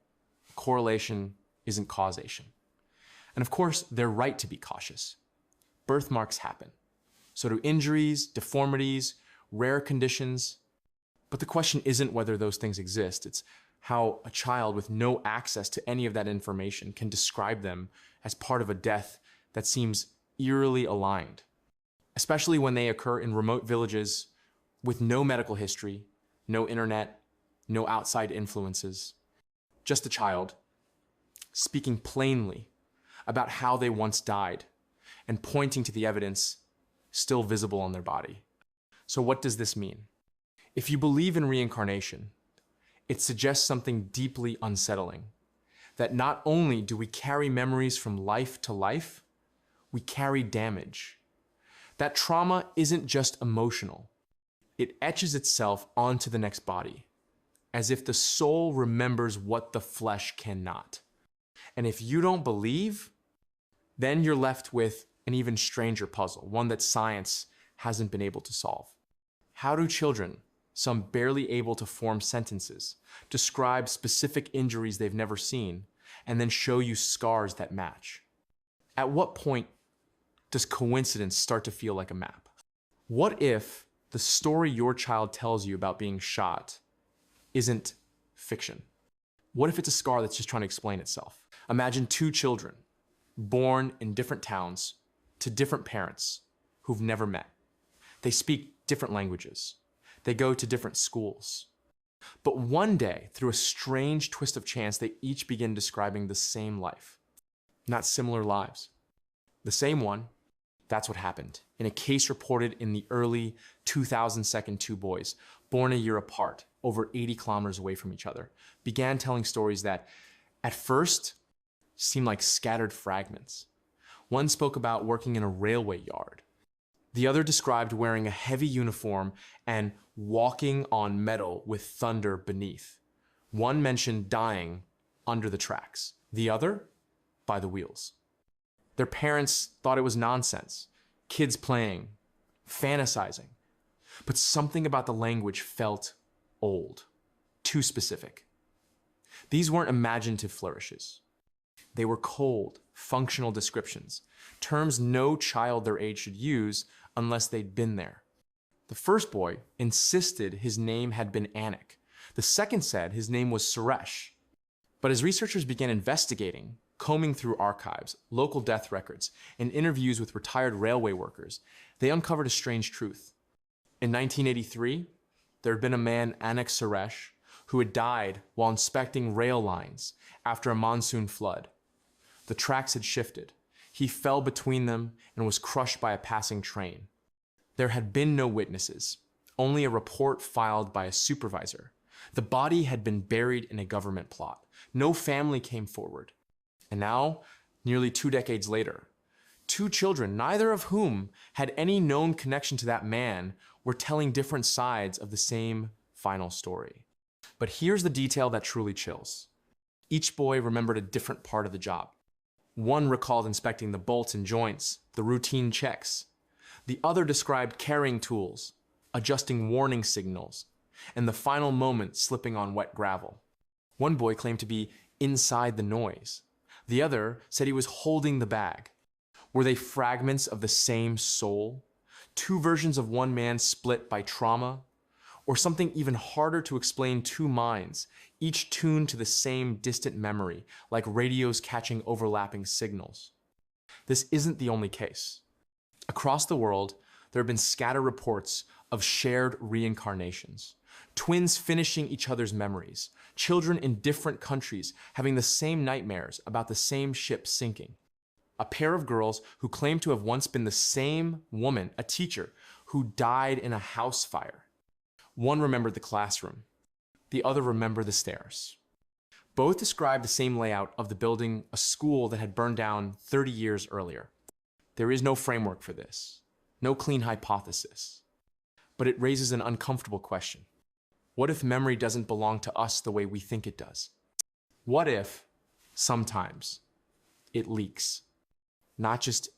correlation isn't causation. And of course, they're right to be cautious. Birthmarks happen. So do injuries, deformities, rare conditions. But the question isn't whether those things exist. It's how a child with no access to any of that information can describe them as part of a death that seems eerily aligned, especially when they occur in remote villages with no medical history, no internet, no outside influences. Just a child speaking plainly about how they once died and pointing to the evidence still visible on their body. So what does this mean? If you believe in reincarnation, it suggests something deeply unsettling, that not only do we carry memories from life to life, we carry damage. That trauma isn't just emotional. It etches itself onto the next body, as if the soul remembers what the flesh cannot. And if you don't believe, then you're left with an even stranger puzzle, one that science hasn't been able to solve. How do children, some barely able to form sentences, describe specific injuries they've never seen, and then show you scars that match? At what point does coincidence start to feel like a map? What if the story your child tells you about being shot isn't fiction? What if it's a scar that's just trying to explain itself? Imagine two children born in different towns to different parents who've never met. They speak different languages. They go to different schools. But one day, through a strange twist of chance, they each begin describing the same life, not similar lives. The same one. That's what happened in a case reported in the early 2002. Two boys, born a year apart, over 80 kilometers away from each other, began telling stories that, at first, seemed like scattered fragments. One spoke about working in a railway yard. The other described wearing a heavy uniform and walking on metal with thunder beneath. One mentioned dying under the tracks, the other by the wheels. Their parents thought it was nonsense, kids playing, fantasizing. But something about the language felt old, too specific. These weren't imaginative flourishes. They were cold, functional descriptions, terms no child their age should use unless they'd been there. The first boy insisted his name had been Anik. The second said his name was Suresh. But as researchers began investigating, combing through archives, local death records, and interviews with retired railway workers, they uncovered a strange truth. In 1983, there had been a man, Anik Suresh, who had died while inspecting rail lines after a monsoon flood. The tracks had shifted, He fell between them and was crushed by a passing train. There had been no witnesses, only a report filed by a supervisor. The body had been buried in a government plot. No family came forward. And now, nearly 2 decades later, 2 children, neither of whom had any known connection to that man, were telling different sides of the same final story. But here's the detail that truly chills. Each boy remembered a different part of the job. One recalled inspecting the bolts and joints, the routine checks. The other described carrying tools, adjusting warning signals, and the final moment slipping on wet gravel. One boy claimed to be inside the noise. The other said he was holding the bag. Were they fragments of the same soul? 2 versions of one man split by trauma? Or something even harder to explain, 2 minds, each tuned to the same distant memory, like radios catching overlapping signals? This isn't the only case. Across the world, there have been scattered reports of shared reincarnations, twins finishing each other's memories, children in different countries having the same nightmares about the same ship sinking. A pair of girls who claim to have once been the same woman, a teacher, who died in a house fire. One remembered the classroom, the other remembered the stairs. Both described the same layout of the building, a school that had burned down 30 years earlier. There is no framework for this, no clean hypothesis. But it raises an uncomfortable question. What if memory doesn't belong to us the way we think it does? What if, sometimes, it leaks? Not just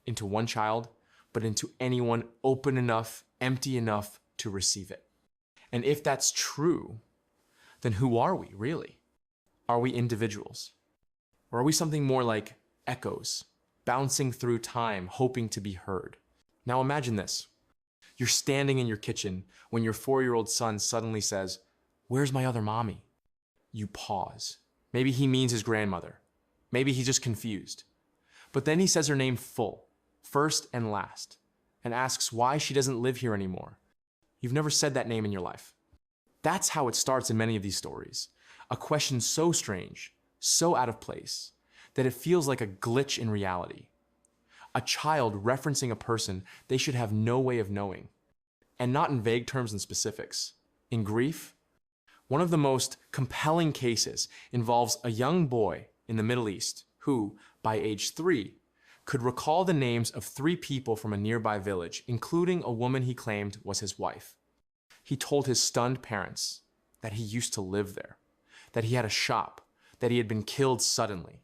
into one child, but into anyone open enough, empty enough to receive it. And if that's true, then who are we, really? Are we individuals? Or are we something more like echoes, bouncing through time, hoping to be heard? Now imagine this. You're standing in your kitchen when your 4-year-old son suddenly says, "Where's my other mommy?" You pause. Maybe he means his grandmother. Maybe he's just confused. But then he says her name full, first and last, and asks why she doesn't live here anymore. You've never said that name in your life. That's how it starts in many of these stories. A question so strange, so out of place, that it feels like a glitch in reality. A child referencing a person they should have no way of knowing. And not in vague terms and specifics. In grief, one of the most compelling cases involves a young boy in the Middle East who, by age 3, could recall the names of 3 people from a nearby village, including a woman he claimed was his wife. He told his stunned parents that he used to live there, that he had a shop, that he had been killed suddenly.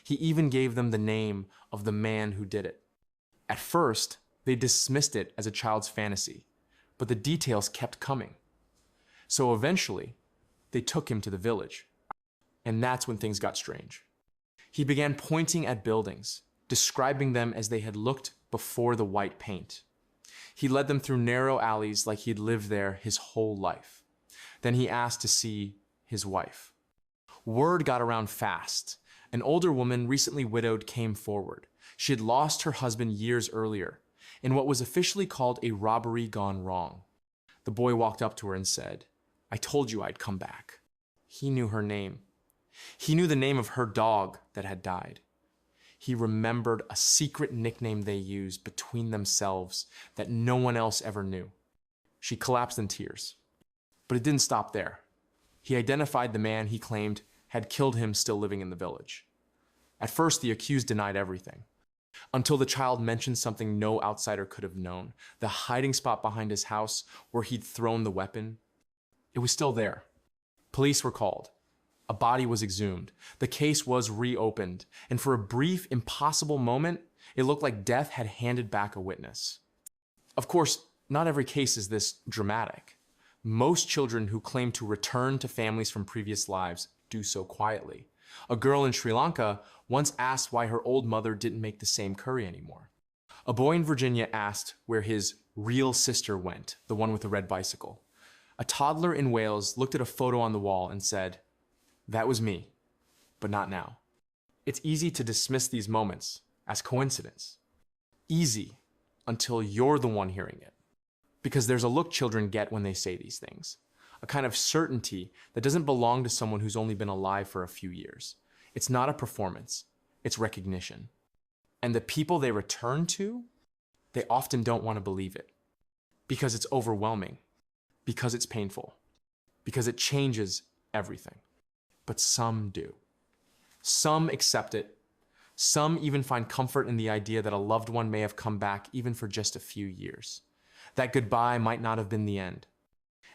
He even gave them the name of the man who did it. At first, they dismissed it as a child's fantasy, but the details kept coming. So eventually, they took him to the village. And that's when things got strange. He began pointing at buildings, describing them as they had looked before the white paint. He led them through narrow alleys like he'd lived there his whole life. Then he asked to see his wife. Word got around fast. An older woman, recently widowed, came forward. She had lost her husband years earlier, in what was officially called a robbery gone wrong. The boy walked up to her and said, "I told you I'd come back." He knew her name. He knew the name of her dog that had died. He remembered a secret nickname they used between themselves that no one else ever knew. She collapsed in tears. But it didn't stop there. He identified the man he claimed had killed him still living in the village. At first, the accused denied everything, until the child mentioned something no outsider could have known, the hiding spot behind his house where he'd thrown the weapon. It was still there. Police were called. A body was exhumed. The case was reopened, and for a brief, impossible moment, it looked like death had handed back a witness. Of course, not every case is this dramatic. Most children who claim to return to families from previous lives do so quietly. A girl in Sri Lanka once asked why her old mother didn't make the same curry anymore. A boy in Virginia asked where his real sister went, the one with the red bicycle. A toddler in Wales looked at a photo on the wall and said, "That was me, but not now." It's easy to dismiss these moments as coincidence. Easy until you're the one hearing it. Because there's a look children get when they say these things. A kind of certainty that doesn't belong to someone who's only been alive for a few years. It's not a performance, it's recognition. And the people they return to, they often don't want to believe it because it's overwhelming, because it's painful, because it changes everything. But some do. Some accept it. Some even find comfort in the idea that a loved one may have come back even for just a few years. That goodbye might not have been the end.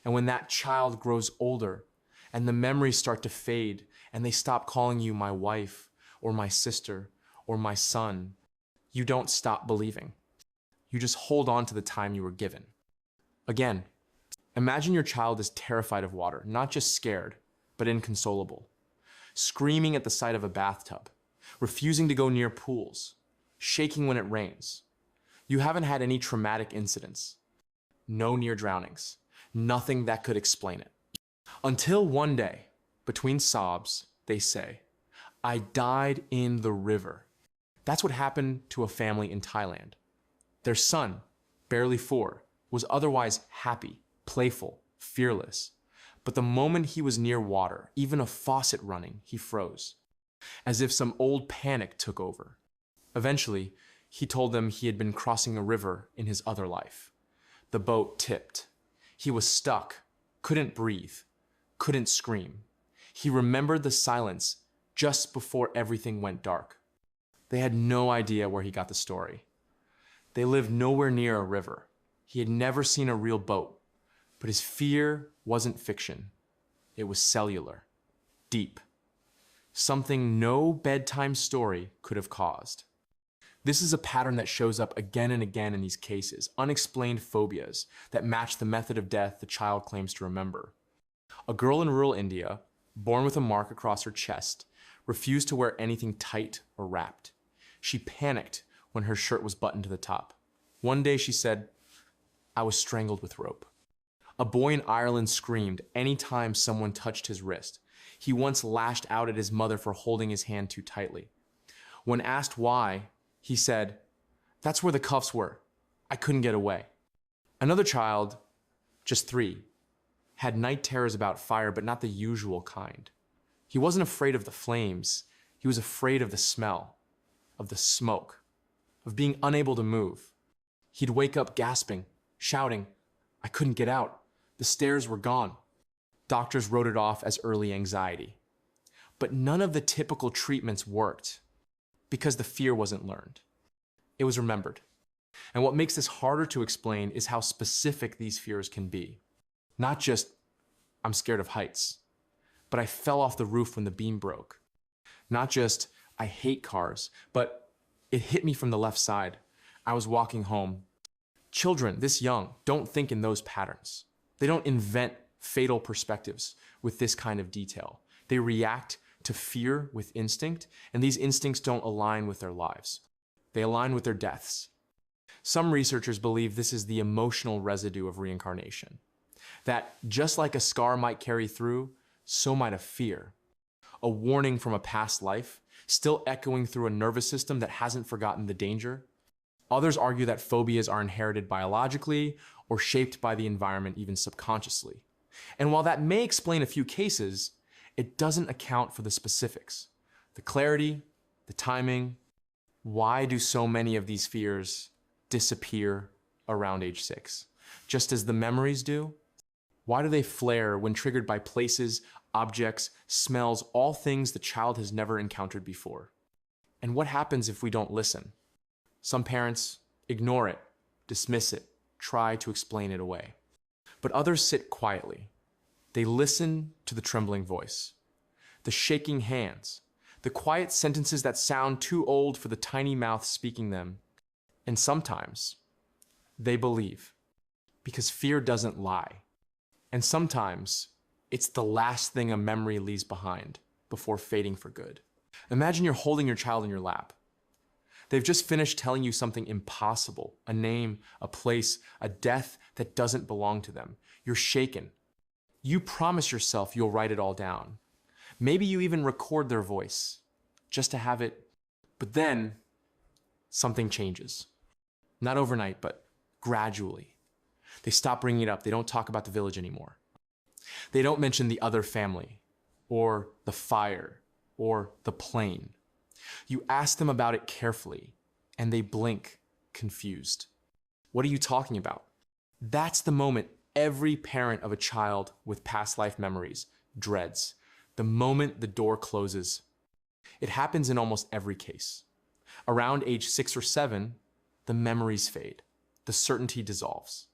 And when that child grows older and the memories start to fade and they stop calling you my wife or my sister or my son, you don't stop believing. You just hold on to the time you were given. Again, imagine your child is terrified of water, not just scared, but inconsolable, screaming at the sight of a bathtub, refusing to go near pools, shaking when it rains. You haven't had any traumatic incidents, no near drownings, nothing that could explain it. Until one day, between sobs, they say, "I died in the river." That's what happened to a family in Thailand. Their son, barely 4, was otherwise happy, playful, fearless. But the moment he was near water, even a faucet running, he froze, as if some old panic took over. Eventually, he told them he had been crossing a river in his other life. The boat tipped. He was stuck, couldn't breathe, couldn't scream. He remembered the silence just before everything went dark. They had no idea where he got the story. They lived nowhere near a river. He had never seen a real boat, but his fear wasn't fiction. It was cellular, deep, something no bedtime story could have caused. This is a pattern that shows up again and again in these cases, unexplained phobias that match the method of death the child claims to remember. A girl in rural India, born with a mark across her chest, refused to wear anything tight or wrapped. She panicked when her shirt was buttoned to the top. One day she said, "I was strangled with rope." A boy in Ireland screamed any time someone touched his wrist. He once lashed out at his mother for holding his hand too tightly. When asked why, he said, "That's where the cuffs were. I couldn't get away." Another child, just 3, had night terrors about fire, but not the usual kind. He wasn't afraid of the flames. He was afraid of the smell, of the smoke, of being unable to move. He'd wake up gasping, shouting, "I couldn't get out. The stairs were gone." Doctors wrote it off as early anxiety. But none of the typical treatments worked because the fear wasn't learned. It was remembered. And what makes this harder to explain is how specific these fears can be. Not just, "I'm scared of heights," but "I fell off the roof when the beam broke." Not just, "I hate cars," but "it hit me from the left side. I was walking home." Children this young don't think in those patterns. They don't invent fatal perspectives with this kind of detail. They react to fear with instinct, and these instincts don't align with their lives. They align with their deaths. Some researchers believe this is the emotional residue of reincarnation. That just like a scar might carry through, so might a fear. A warning from a past life, still echoing through a nervous system that hasn't forgotten the danger. Others argue that phobias are inherited biologically or shaped by the environment even subconsciously. And while that may explain a few cases, it doesn't account for the specifics, the clarity, the timing. Why do so many of these fears disappear around age 6? Just as the memories do? Why do they flare when triggered by places, objects, smells, all things the child has never encountered before? And what happens if we don't listen? Some parents ignore it, dismiss it, try to explain it away. But others sit quietly. They listen to the trembling voice, the shaking hands, the quiet sentences that sound too old for the tiny mouth speaking them. And sometimes they believe, because fear doesn't lie. And sometimes it's the last thing a memory leaves behind before fading for good. Imagine you're holding your child in your lap. They've just finished telling you something impossible, a name, a place, a death that doesn't belong to them. You're shaken. You promise yourself you'll write it all down. Maybe you even record their voice, just to have it. But then, something changes. Not overnight, but gradually. They stop bringing it up. They don't talk about the village anymore. They don't mention the other family, or the fire, or the plane. You ask them about it carefully, and they blink, confused. What are you talking about? That's the moment every parent of a child with past life memories dreads. The moment the door closes. It happens in almost every case. Around age 6 or 7, the memories fade. The certainty dissolves.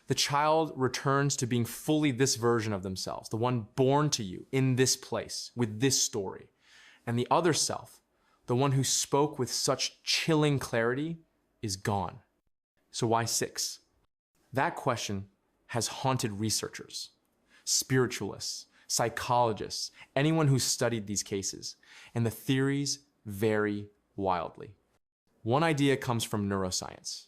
The child returns to being fully this version of themselves, the one born to you in this place, with this story. And the other self, the one who spoke with such chilling clarity, is gone. So why 6? That question has haunted researchers, spiritualists, psychologists, anyone who's studied these cases, and the theories vary wildly. One idea comes from neuroscience.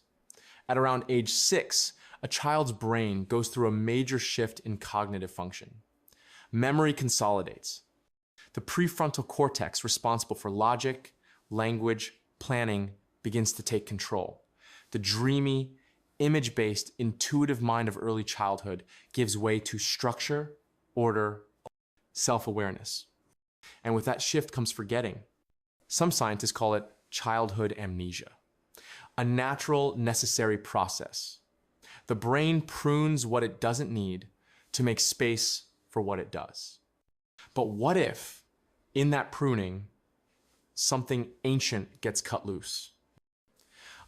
At around age 6, a child's brain goes through a major shift in cognitive function. Memory consolidates. The prefrontal cortex, responsible for logic, language, planning, begins to take control. The dreamy, image-based, intuitive mind of early childhood gives way to structure, order, self-awareness. And with that shift comes forgetting. Some scientists call it childhood amnesia, a natural, necessary process. The brain prunes what it doesn't need to make space for what it does. But what if, in that pruning, something ancient gets cut loose?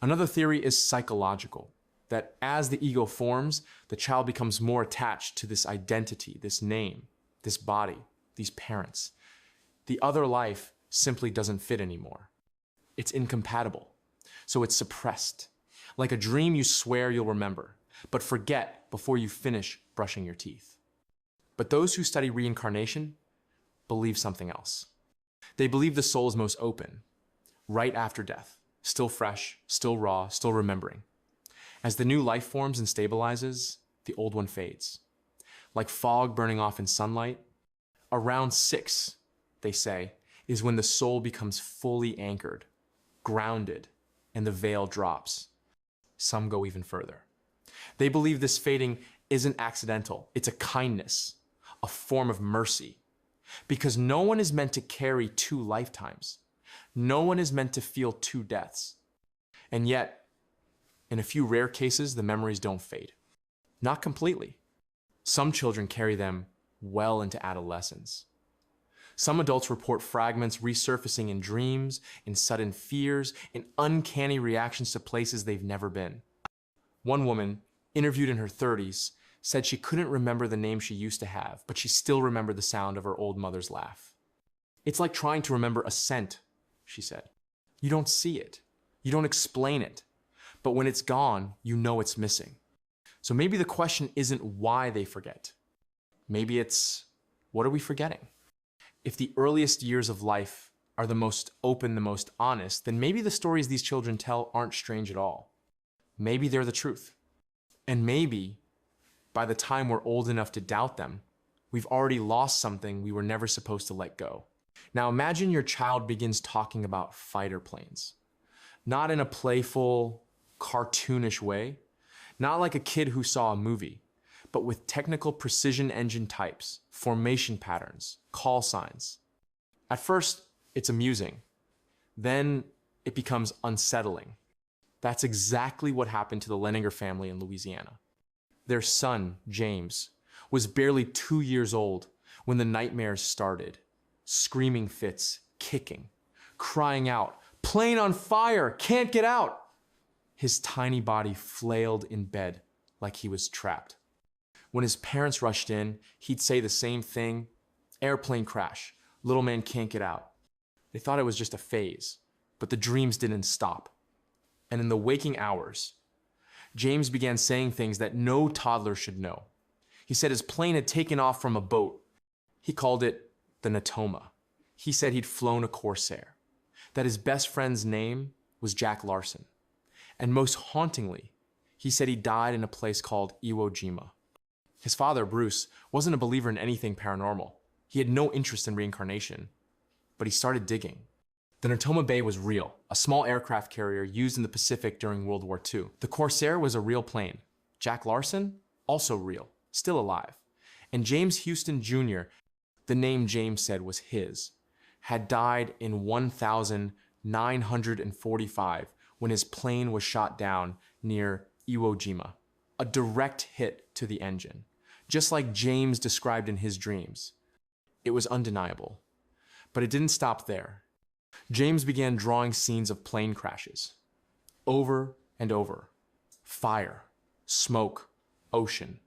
Another theory is psychological, that as the ego forms, the child becomes more attached to this identity, this name, this body, these parents. The other life simply doesn't fit anymore. It's incompatible, so it's suppressed. Like a dream you swear you'll remember, but forget before you finish brushing your teeth. But those who study reincarnation believe something else. They believe the soul is most open, right after death, still fresh, still raw, still remembering. As the new life forms and stabilizes, the old one fades. Like fog burning off in sunlight, around 6, they say, is when the soul becomes fully anchored, grounded, and the veil drops. Some go even further. They believe this fading isn't accidental. It's a kindness, a form of mercy. Because no one is meant to carry 2 lifetimes. No one is meant to feel 2 deaths. And yet, in a few rare cases, the memories don't fade. Not completely. Some children carry them well into adolescence. Some adults report fragments resurfacing in dreams, in sudden fears, in uncanny reactions to places they've never been. One woman, interviewed in her 30s, said she couldn't remember the name she used to have, but she still remembered the sound of her old mother's laugh. It's like trying to remember a scent, she said. You don't see it. You don't explain it. But when it's gone, you know it's missing. So maybe the question isn't why they forget. Maybe it's, what are we forgetting? If the earliest years of life are the most open, the most honest, then maybe the stories these children tell aren't strange at all. Maybe they're the truth. And maybe, by the time we're old enough to doubt them, we've already lost something we were never supposed to let go. Now imagine your child begins talking about fighter planes. Not in a playful, cartoonish way, not like a kid who saw a movie, but with technical precision engine types, formation patterns, call signs. At first, it's amusing. Then it becomes unsettling. That's exactly what happened to the Leninger family in Louisiana. Their son, James, was barely 2 years old when the nightmares started. Screaming fits, kicking, crying out, "Plane on fire, can't get out!" His tiny body flailed in bed like he was trapped. When his parents rushed in, he'd say the same thing, "Airplane crash, little man can't get out." They thought it was just a phase, but the dreams didn't stop. And in the waking hours, James began saying things that no toddler should know. He said his plane had taken off from a boat. He called it the Natoma. He said he'd flown a Corsair, that his best friend's name was Jack Larson. And most hauntingly, he said he died in a place called Iwo Jima. His father, Bruce, wasn't a believer in anything paranormal. He had no interest in reincarnation, but he started digging. The Natoma Bay was real, a small aircraft carrier used in the Pacific during World War II. The Corsair was a real plane. Jack Larson, also real, still alive. And James Houston Jr., the name James said was his, had died in 1945 when his plane was shot down near Iwo Jima, a direct hit to the engine, just like James described in his dreams. It was undeniable. But it didn't stop there. James began drawing scenes of plane crashes, over and over. Fire, smoke, ocean.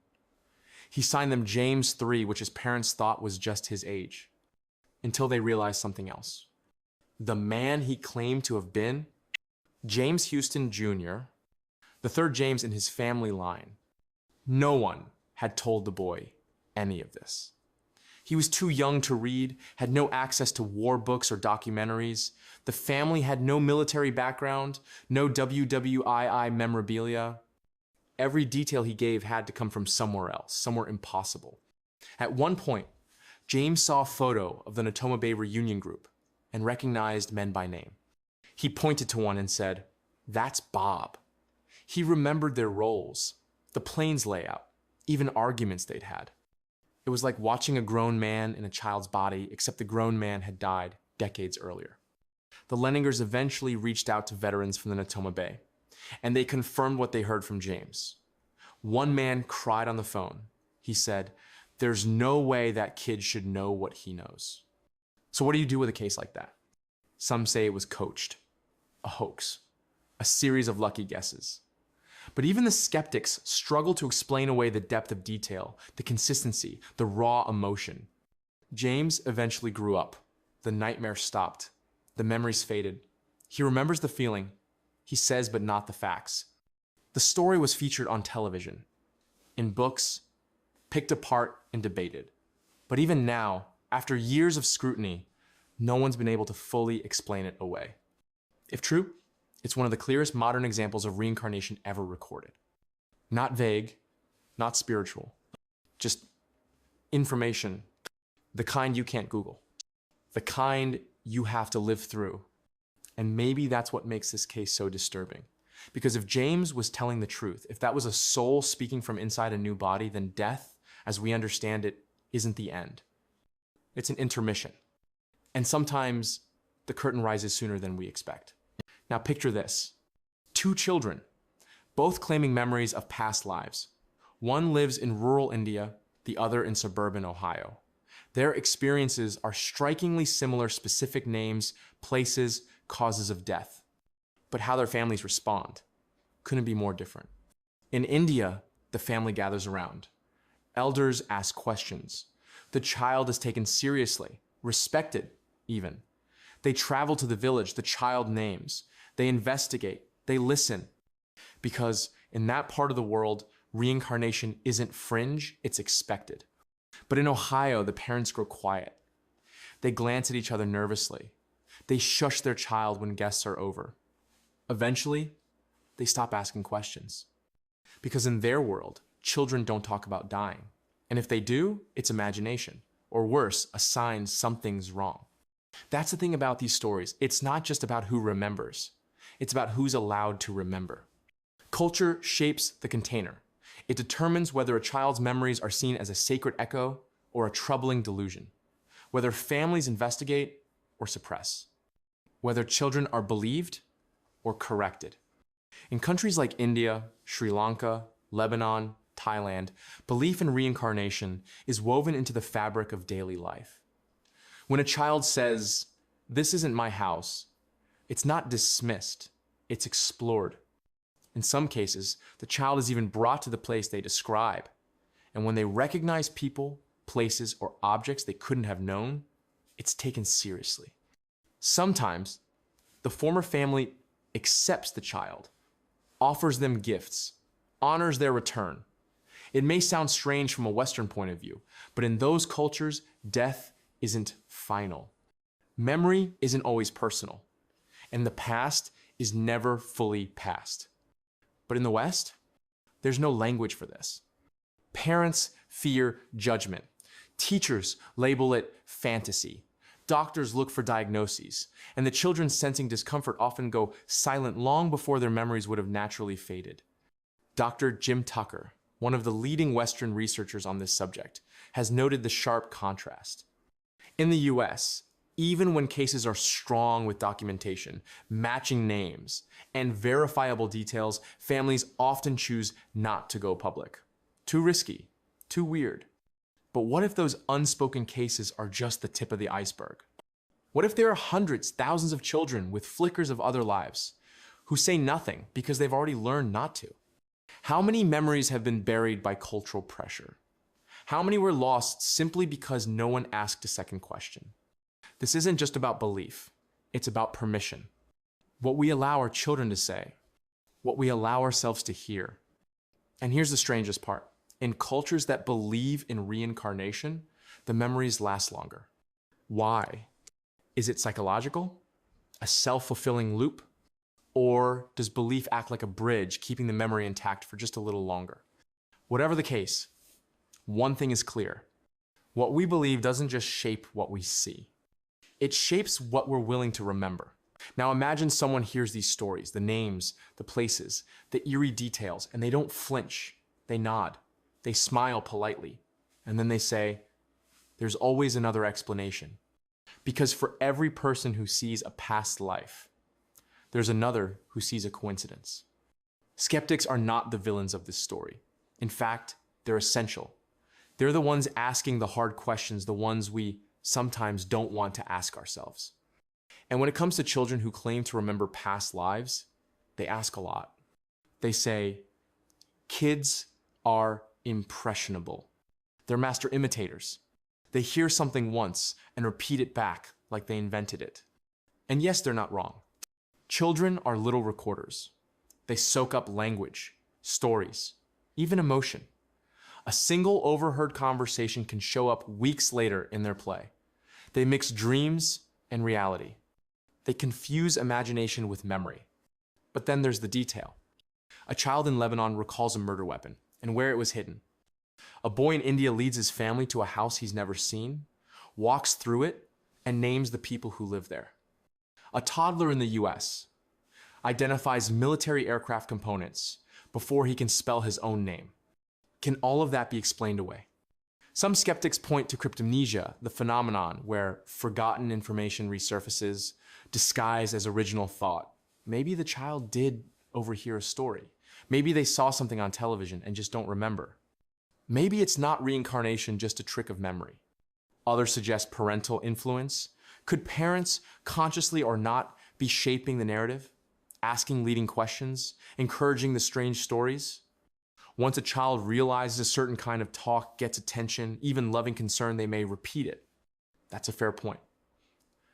He signed them James 3, which his parents thought was just his age, until they realized something else. The man he claimed to have been, James Houston Jr., the third James in his family line, no one had told the boy any of this. He was too young to read, had no access to war books or documentaries. The family had no military background, no WWII memorabilia. Every detail he gave had to come from somewhere else, somewhere impossible. At one point, James saw a photo of the Natoma Bay reunion group and recognized men by name. He pointed to one and said, "That's Bob." He remembered their roles, the plane's layout, even arguments they'd had. It was like watching a grown man in a child's body, except the grown man had died decades earlier. The Lenningers eventually reached out to veterans from the Natoma Bay, and they confirmed what they heard from James. One man cried on the phone. He said, "There's no way that kid should know what he knows." So what do you do with a case like that? Some say it was coached, a hoax, a series of lucky guesses. But even the skeptics struggle to explain away the depth of detail, the consistency, the raw emotion. James eventually grew up. The nightmare stopped. The memories faded. He remembers the feeling. He says, but not the facts. The story was featured on television, in books, picked apart and debated. But even now, after years of scrutiny, no one's been able to fully explain it away. If true, it's one of the clearest modern examples of reincarnation ever recorded. Not vague, not spiritual, just information, the kind you can't Google, the kind you have to live through. And maybe that's what makes this case so disturbing. Because if James was telling the truth, if that was a soul speaking from inside a new body, then death, as we understand it, isn't the end. It's an intermission. And sometimes the curtain rises sooner than we expect. Now picture this. 2 children, both claiming memories of past lives. One lives in rural India, the other in suburban Ohio. Their experiences are strikingly similar: specific names, places, causes of death. But how their families respond couldn't be more different. In India, the family gathers around. Elders ask questions. The child is taken seriously, respected even. They travel to the village the child names. They investigate, they listen. Because in that part of the world, reincarnation isn't fringe, it's expected. But in Ohio, the parents grow quiet. They glance at each other nervously. They shush their child when guests are over. Eventually, they stop asking questions. Because in their world, children don't talk about dying. And if they do, it's imagination. Or worse, a sign something's wrong. That's the thing about these stories. It's not just about who remembers. It's about who's allowed to remember. Culture shapes the container. It determines whether a child's memories are seen as a sacred echo or a troubling delusion, whether families investigate or suppress, whether children are believed or corrected. In countries like India, Sri Lanka, Lebanon, Thailand, belief in reincarnation is woven into the fabric of daily life. When a child says, "This isn't my house," it's not dismissed, it's explored. In some cases, the child is even brought to the place they describe. And when they recognize people, places, or objects they couldn't have known, it's taken seriously. Sometimes, the former family accepts the child, offers them gifts, honors their return. It may sound strange from a Western point of view, but in those cultures, death isn't final. Memory isn't always personal, and the past is never fully past. But in the West, there's no language for this. Parents fear judgment. Teachers label it fantasy. Doctors look for diagnoses, and the children sensing discomfort often go silent long before their memories would have naturally faded. Dr. Jim Tucker, one of the leading Western researchers on this subject, has noted the sharp contrast. In the US, Even when cases are strong with documentation, matching names, and verifiable details, families often choose not to go public. Too risky, too weird. But what if those unspoken cases are just the tip of the iceberg? What if there are hundreds, thousands of children with flickers of other lives who say nothing because they've already learned not to? How many memories have been buried by cultural pressure? How many were lost simply because no one asked a second question? This isn't just about belief, it's about permission. What we allow our children to say, what we allow ourselves to hear. And here's the strangest part. In cultures that believe in reincarnation, the memories last longer. Why? Is it psychological? A self-fulfilling loop? Or does belief act like a bridge, keeping the memory intact for just a little longer? Whatever the case, one thing is clear. What we believe doesn't just shape what we see. It shapes what we're willing to remember. Now imagine someone hears these stories, the names, the places, the eerie details, and they don't flinch. They nod. They smile politely. And then they say, there's always another explanation. Because for every person who sees a past life, there's another who sees a coincidence. Skeptics are not the villains of this story. In fact, they're essential. They're the ones asking the hard questions, the ones we sometimes don't want to ask ourselves. And when it comes to children who claim to remember past lives, they ask a lot. They say, kids are impressionable. They're master imitators. They hear something once and repeat it back like they invented it. And yes, they're not wrong. Children are little recorders. They soak up language, stories, even emotion. A single overheard conversation can show up weeks later in their play. They mix dreams and reality. They confuse imagination with memory. But then there's the detail. A child in Lebanon recalls a murder weapon and where it was hidden. A boy in India leads his family to a house he's never seen, walks through it, and names the people who live there. A toddler in the US identifies military aircraft components before he can spell his own name. Can all of that be explained away? Some skeptics point to cryptomnesia, the phenomenon where forgotten information resurfaces, disguised as original thought. Maybe the child did overhear a story. Maybe they saw something on television and just don't remember. Maybe it's not reincarnation, just a trick of memory. Others suggest parental influence. Could parents, consciously or not, be shaping the narrative, asking leading questions, encouraging the strange stories? Once a child realizes a certain kind of talk gets attention, even loving concern, they may repeat it. That's a fair point.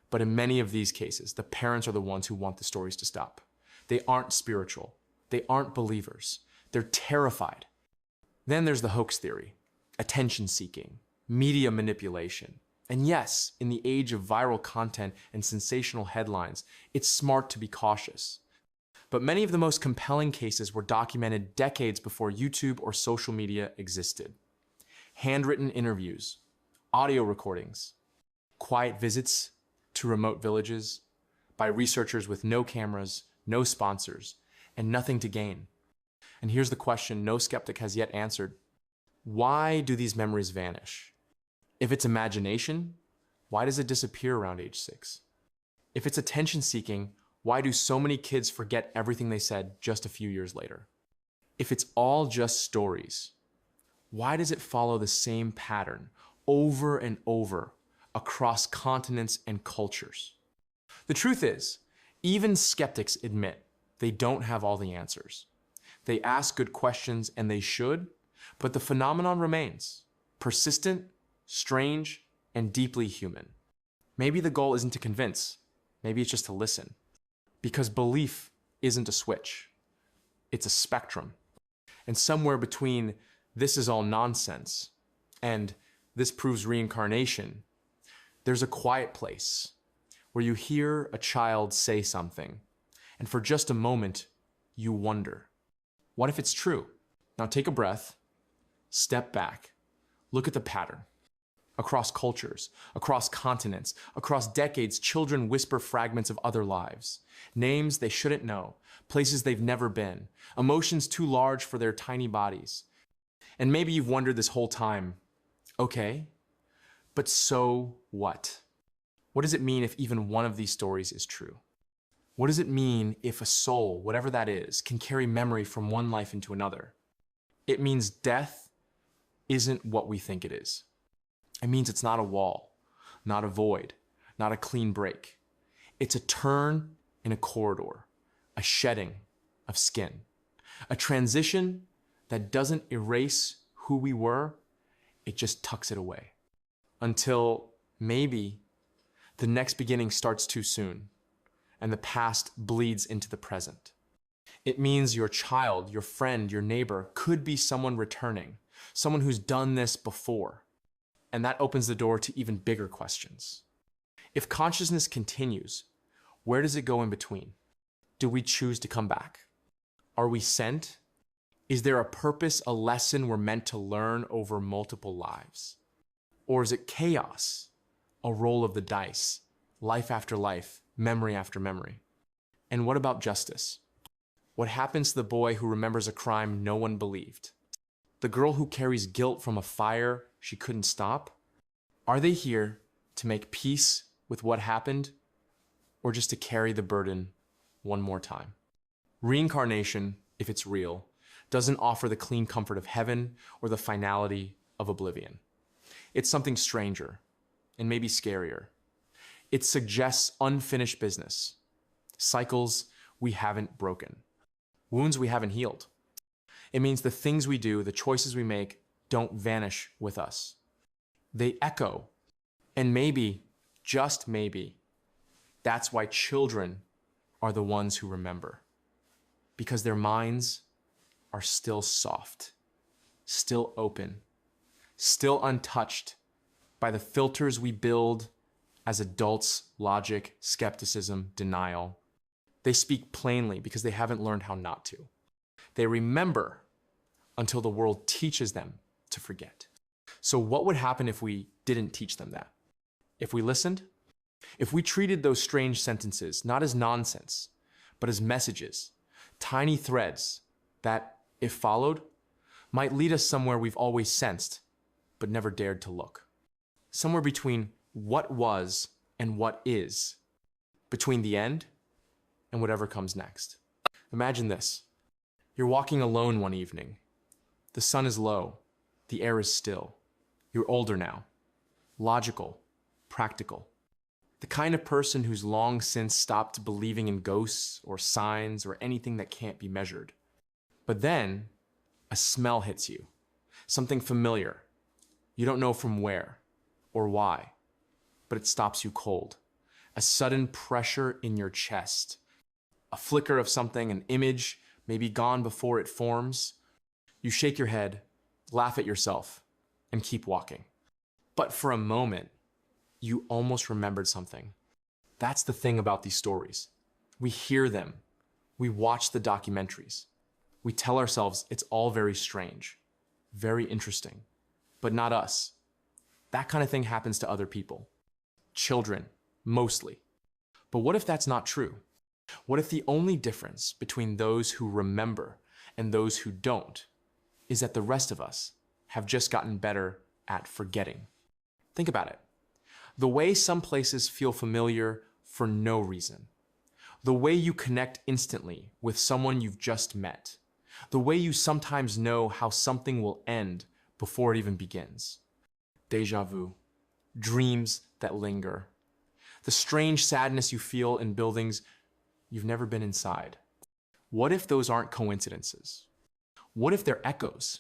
But in many of these cases, the parents are the ones who want the stories to stop. They aren't spiritual. They aren't believers. They're terrified. Then there's the hoax theory, attention seeking, media manipulation. And yes, in the age of viral content and sensational headlines, it's smart to be cautious. But many of the most compelling cases were documented decades before YouTube or social media existed. Handwritten interviews, audio recordings, quiet visits to remote villages by researchers with no cameras, no sponsors, and nothing to gain. And here's the question no skeptic has yet answered. Why do these memories vanish? If it's imagination, why does it disappear around age 6? If it's attention-seeking, why do so many kids forget everything they said just a few years later? If it's all just stories, why does it follow the same pattern over and over across continents and cultures? The truth is, even skeptics admit they don't have all the answers. They ask good questions, and they should, but the phenomenon remains persistent, strange, and deeply human. Maybe the goal isn't to convince, maybe it's just to listen. Because belief isn't a switch, it's a spectrum. And somewhere between this is all nonsense and this proves reincarnation, there's a quiet place where you hear a child say something, and for just a moment, you wonder, what if it's true? Now take a breath, step back, look at the pattern. Across cultures, across continents, across decades, children whisper fragments of other lives. Names they shouldn't know, places they've never been, emotions too large for their tiny bodies. And maybe you've wondered this whole time, okay, but so what? What does it mean if even one of these stories is true? What does it mean if a soul, whatever that is, can carry memory from one life into another? It means death isn't what we think it is. It means it's not a wall, not a void, not a clean break. It's a turn in a corridor, a shedding of skin, a transition that doesn't erase who we were, it just tucks it away. Until maybe the next beginning starts too soon and the past bleeds into the present. It means your child, your friend, your neighbor could be someone returning, someone who's done this before. And that opens the door to even bigger questions. If consciousness continues, where does it go in between? Do we choose to come back? Are we sent? Is there a purpose, a lesson we're meant to learn over multiple lives? Or is it chaos, a roll of the dice, life after life, memory after memory? And what about justice? What happens to the boy who remembers a crime no one believed? The girl who carries guilt from a fire she couldn't stop? Are they here to make peace with what happened, or just to carry the burden one more time? Reincarnation, if it's real, doesn't offer the clean comfort of heaven or the finality of oblivion. It's something stranger and maybe scarier. It suggests unfinished business, cycles we haven't broken, wounds we haven't healed. It means the things we do, the choices we make, don't vanish with us. They echo, and maybe, just maybe, that's why children are the ones who remember. Because their minds are still soft, still open, still untouched by the filters we build as adults: logic, skepticism, denial. They speak plainly because they haven't learned how not to. They remember until the world teaches them to forget. So what would happen if we didn't teach them that? If we listened? If we treated those strange sentences not as nonsense, but as messages, tiny threads that, if followed, might lead us somewhere we've always sensed, but never dared to look. Somewhere between what was and what is, between the end and whatever comes next. Imagine this. You're walking alone one evening. The sun is low. The air is still. You're older now. Logical. Practical. The kind of person who's long since stopped believing in ghosts or signs or anything that can't be measured. But then, a smell hits you. Something familiar. You don't know from where or why, but it stops you cold. A sudden pressure in your chest. A flicker of something, an image, maybe gone before it forms. You shake your head, laugh at yourself, and keep walking. But for a moment, you almost remembered something. That's the thing about these stories. We hear them. We watch the documentaries. We tell ourselves it's all very strange, very interesting, but not us. That kind of thing happens to other people. Children, mostly. But what if that's not true? What if the only difference between those who remember and those who don't is that the rest of us have just gotten better at forgetting? Think about it. The way some places feel familiar for no reason. The way you connect instantly with someone you've just met. The way you sometimes know how something will end before it even begins. Déjà vu. Dreams that linger. The strange sadness you feel in buildings you've never been inside. What if those aren't coincidences? What if they're echoes?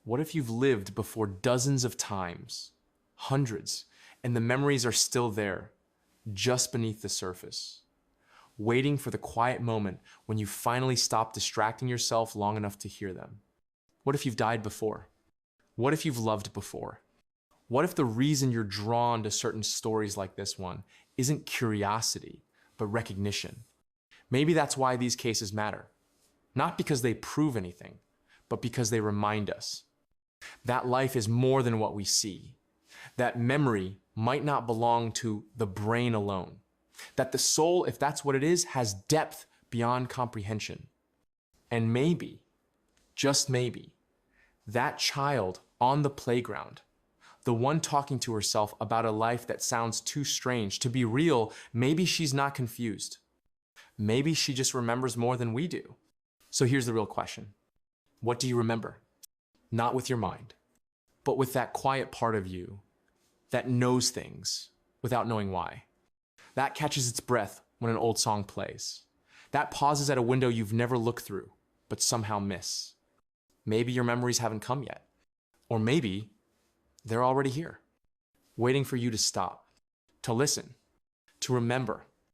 What if you've lived before dozens of times, hundreds, and the memories are still there, just beneath the surface, waiting for the quiet moment when you finally stop distracting yourself long enough to hear them? What if you've died before? What if you've loved before? What if the reason you're drawn to certain stories like this one isn't curiosity, but recognition? Maybe that's why these cases matter. Not because they prove anything, but because they remind us that life is more than what we see. That memory might not belong to the brain alone. That the soul, if that's what it is, has depth beyond comprehension. And maybe, just maybe, that child on the playground, The one talking to herself about a life that sounds too strange to be real. Maybe she's not confused. Maybe she just remembers more than we do. So here's the real question. What do you remember? Not with your mind, but with that quiet part of you that knows things without knowing why. That catches its breath when an old song plays. That pauses at a window you've never looked through, but somehow miss. Maybe your memories haven't come yet. Or maybe they're already here, waiting for you to stop, to listen, to remember,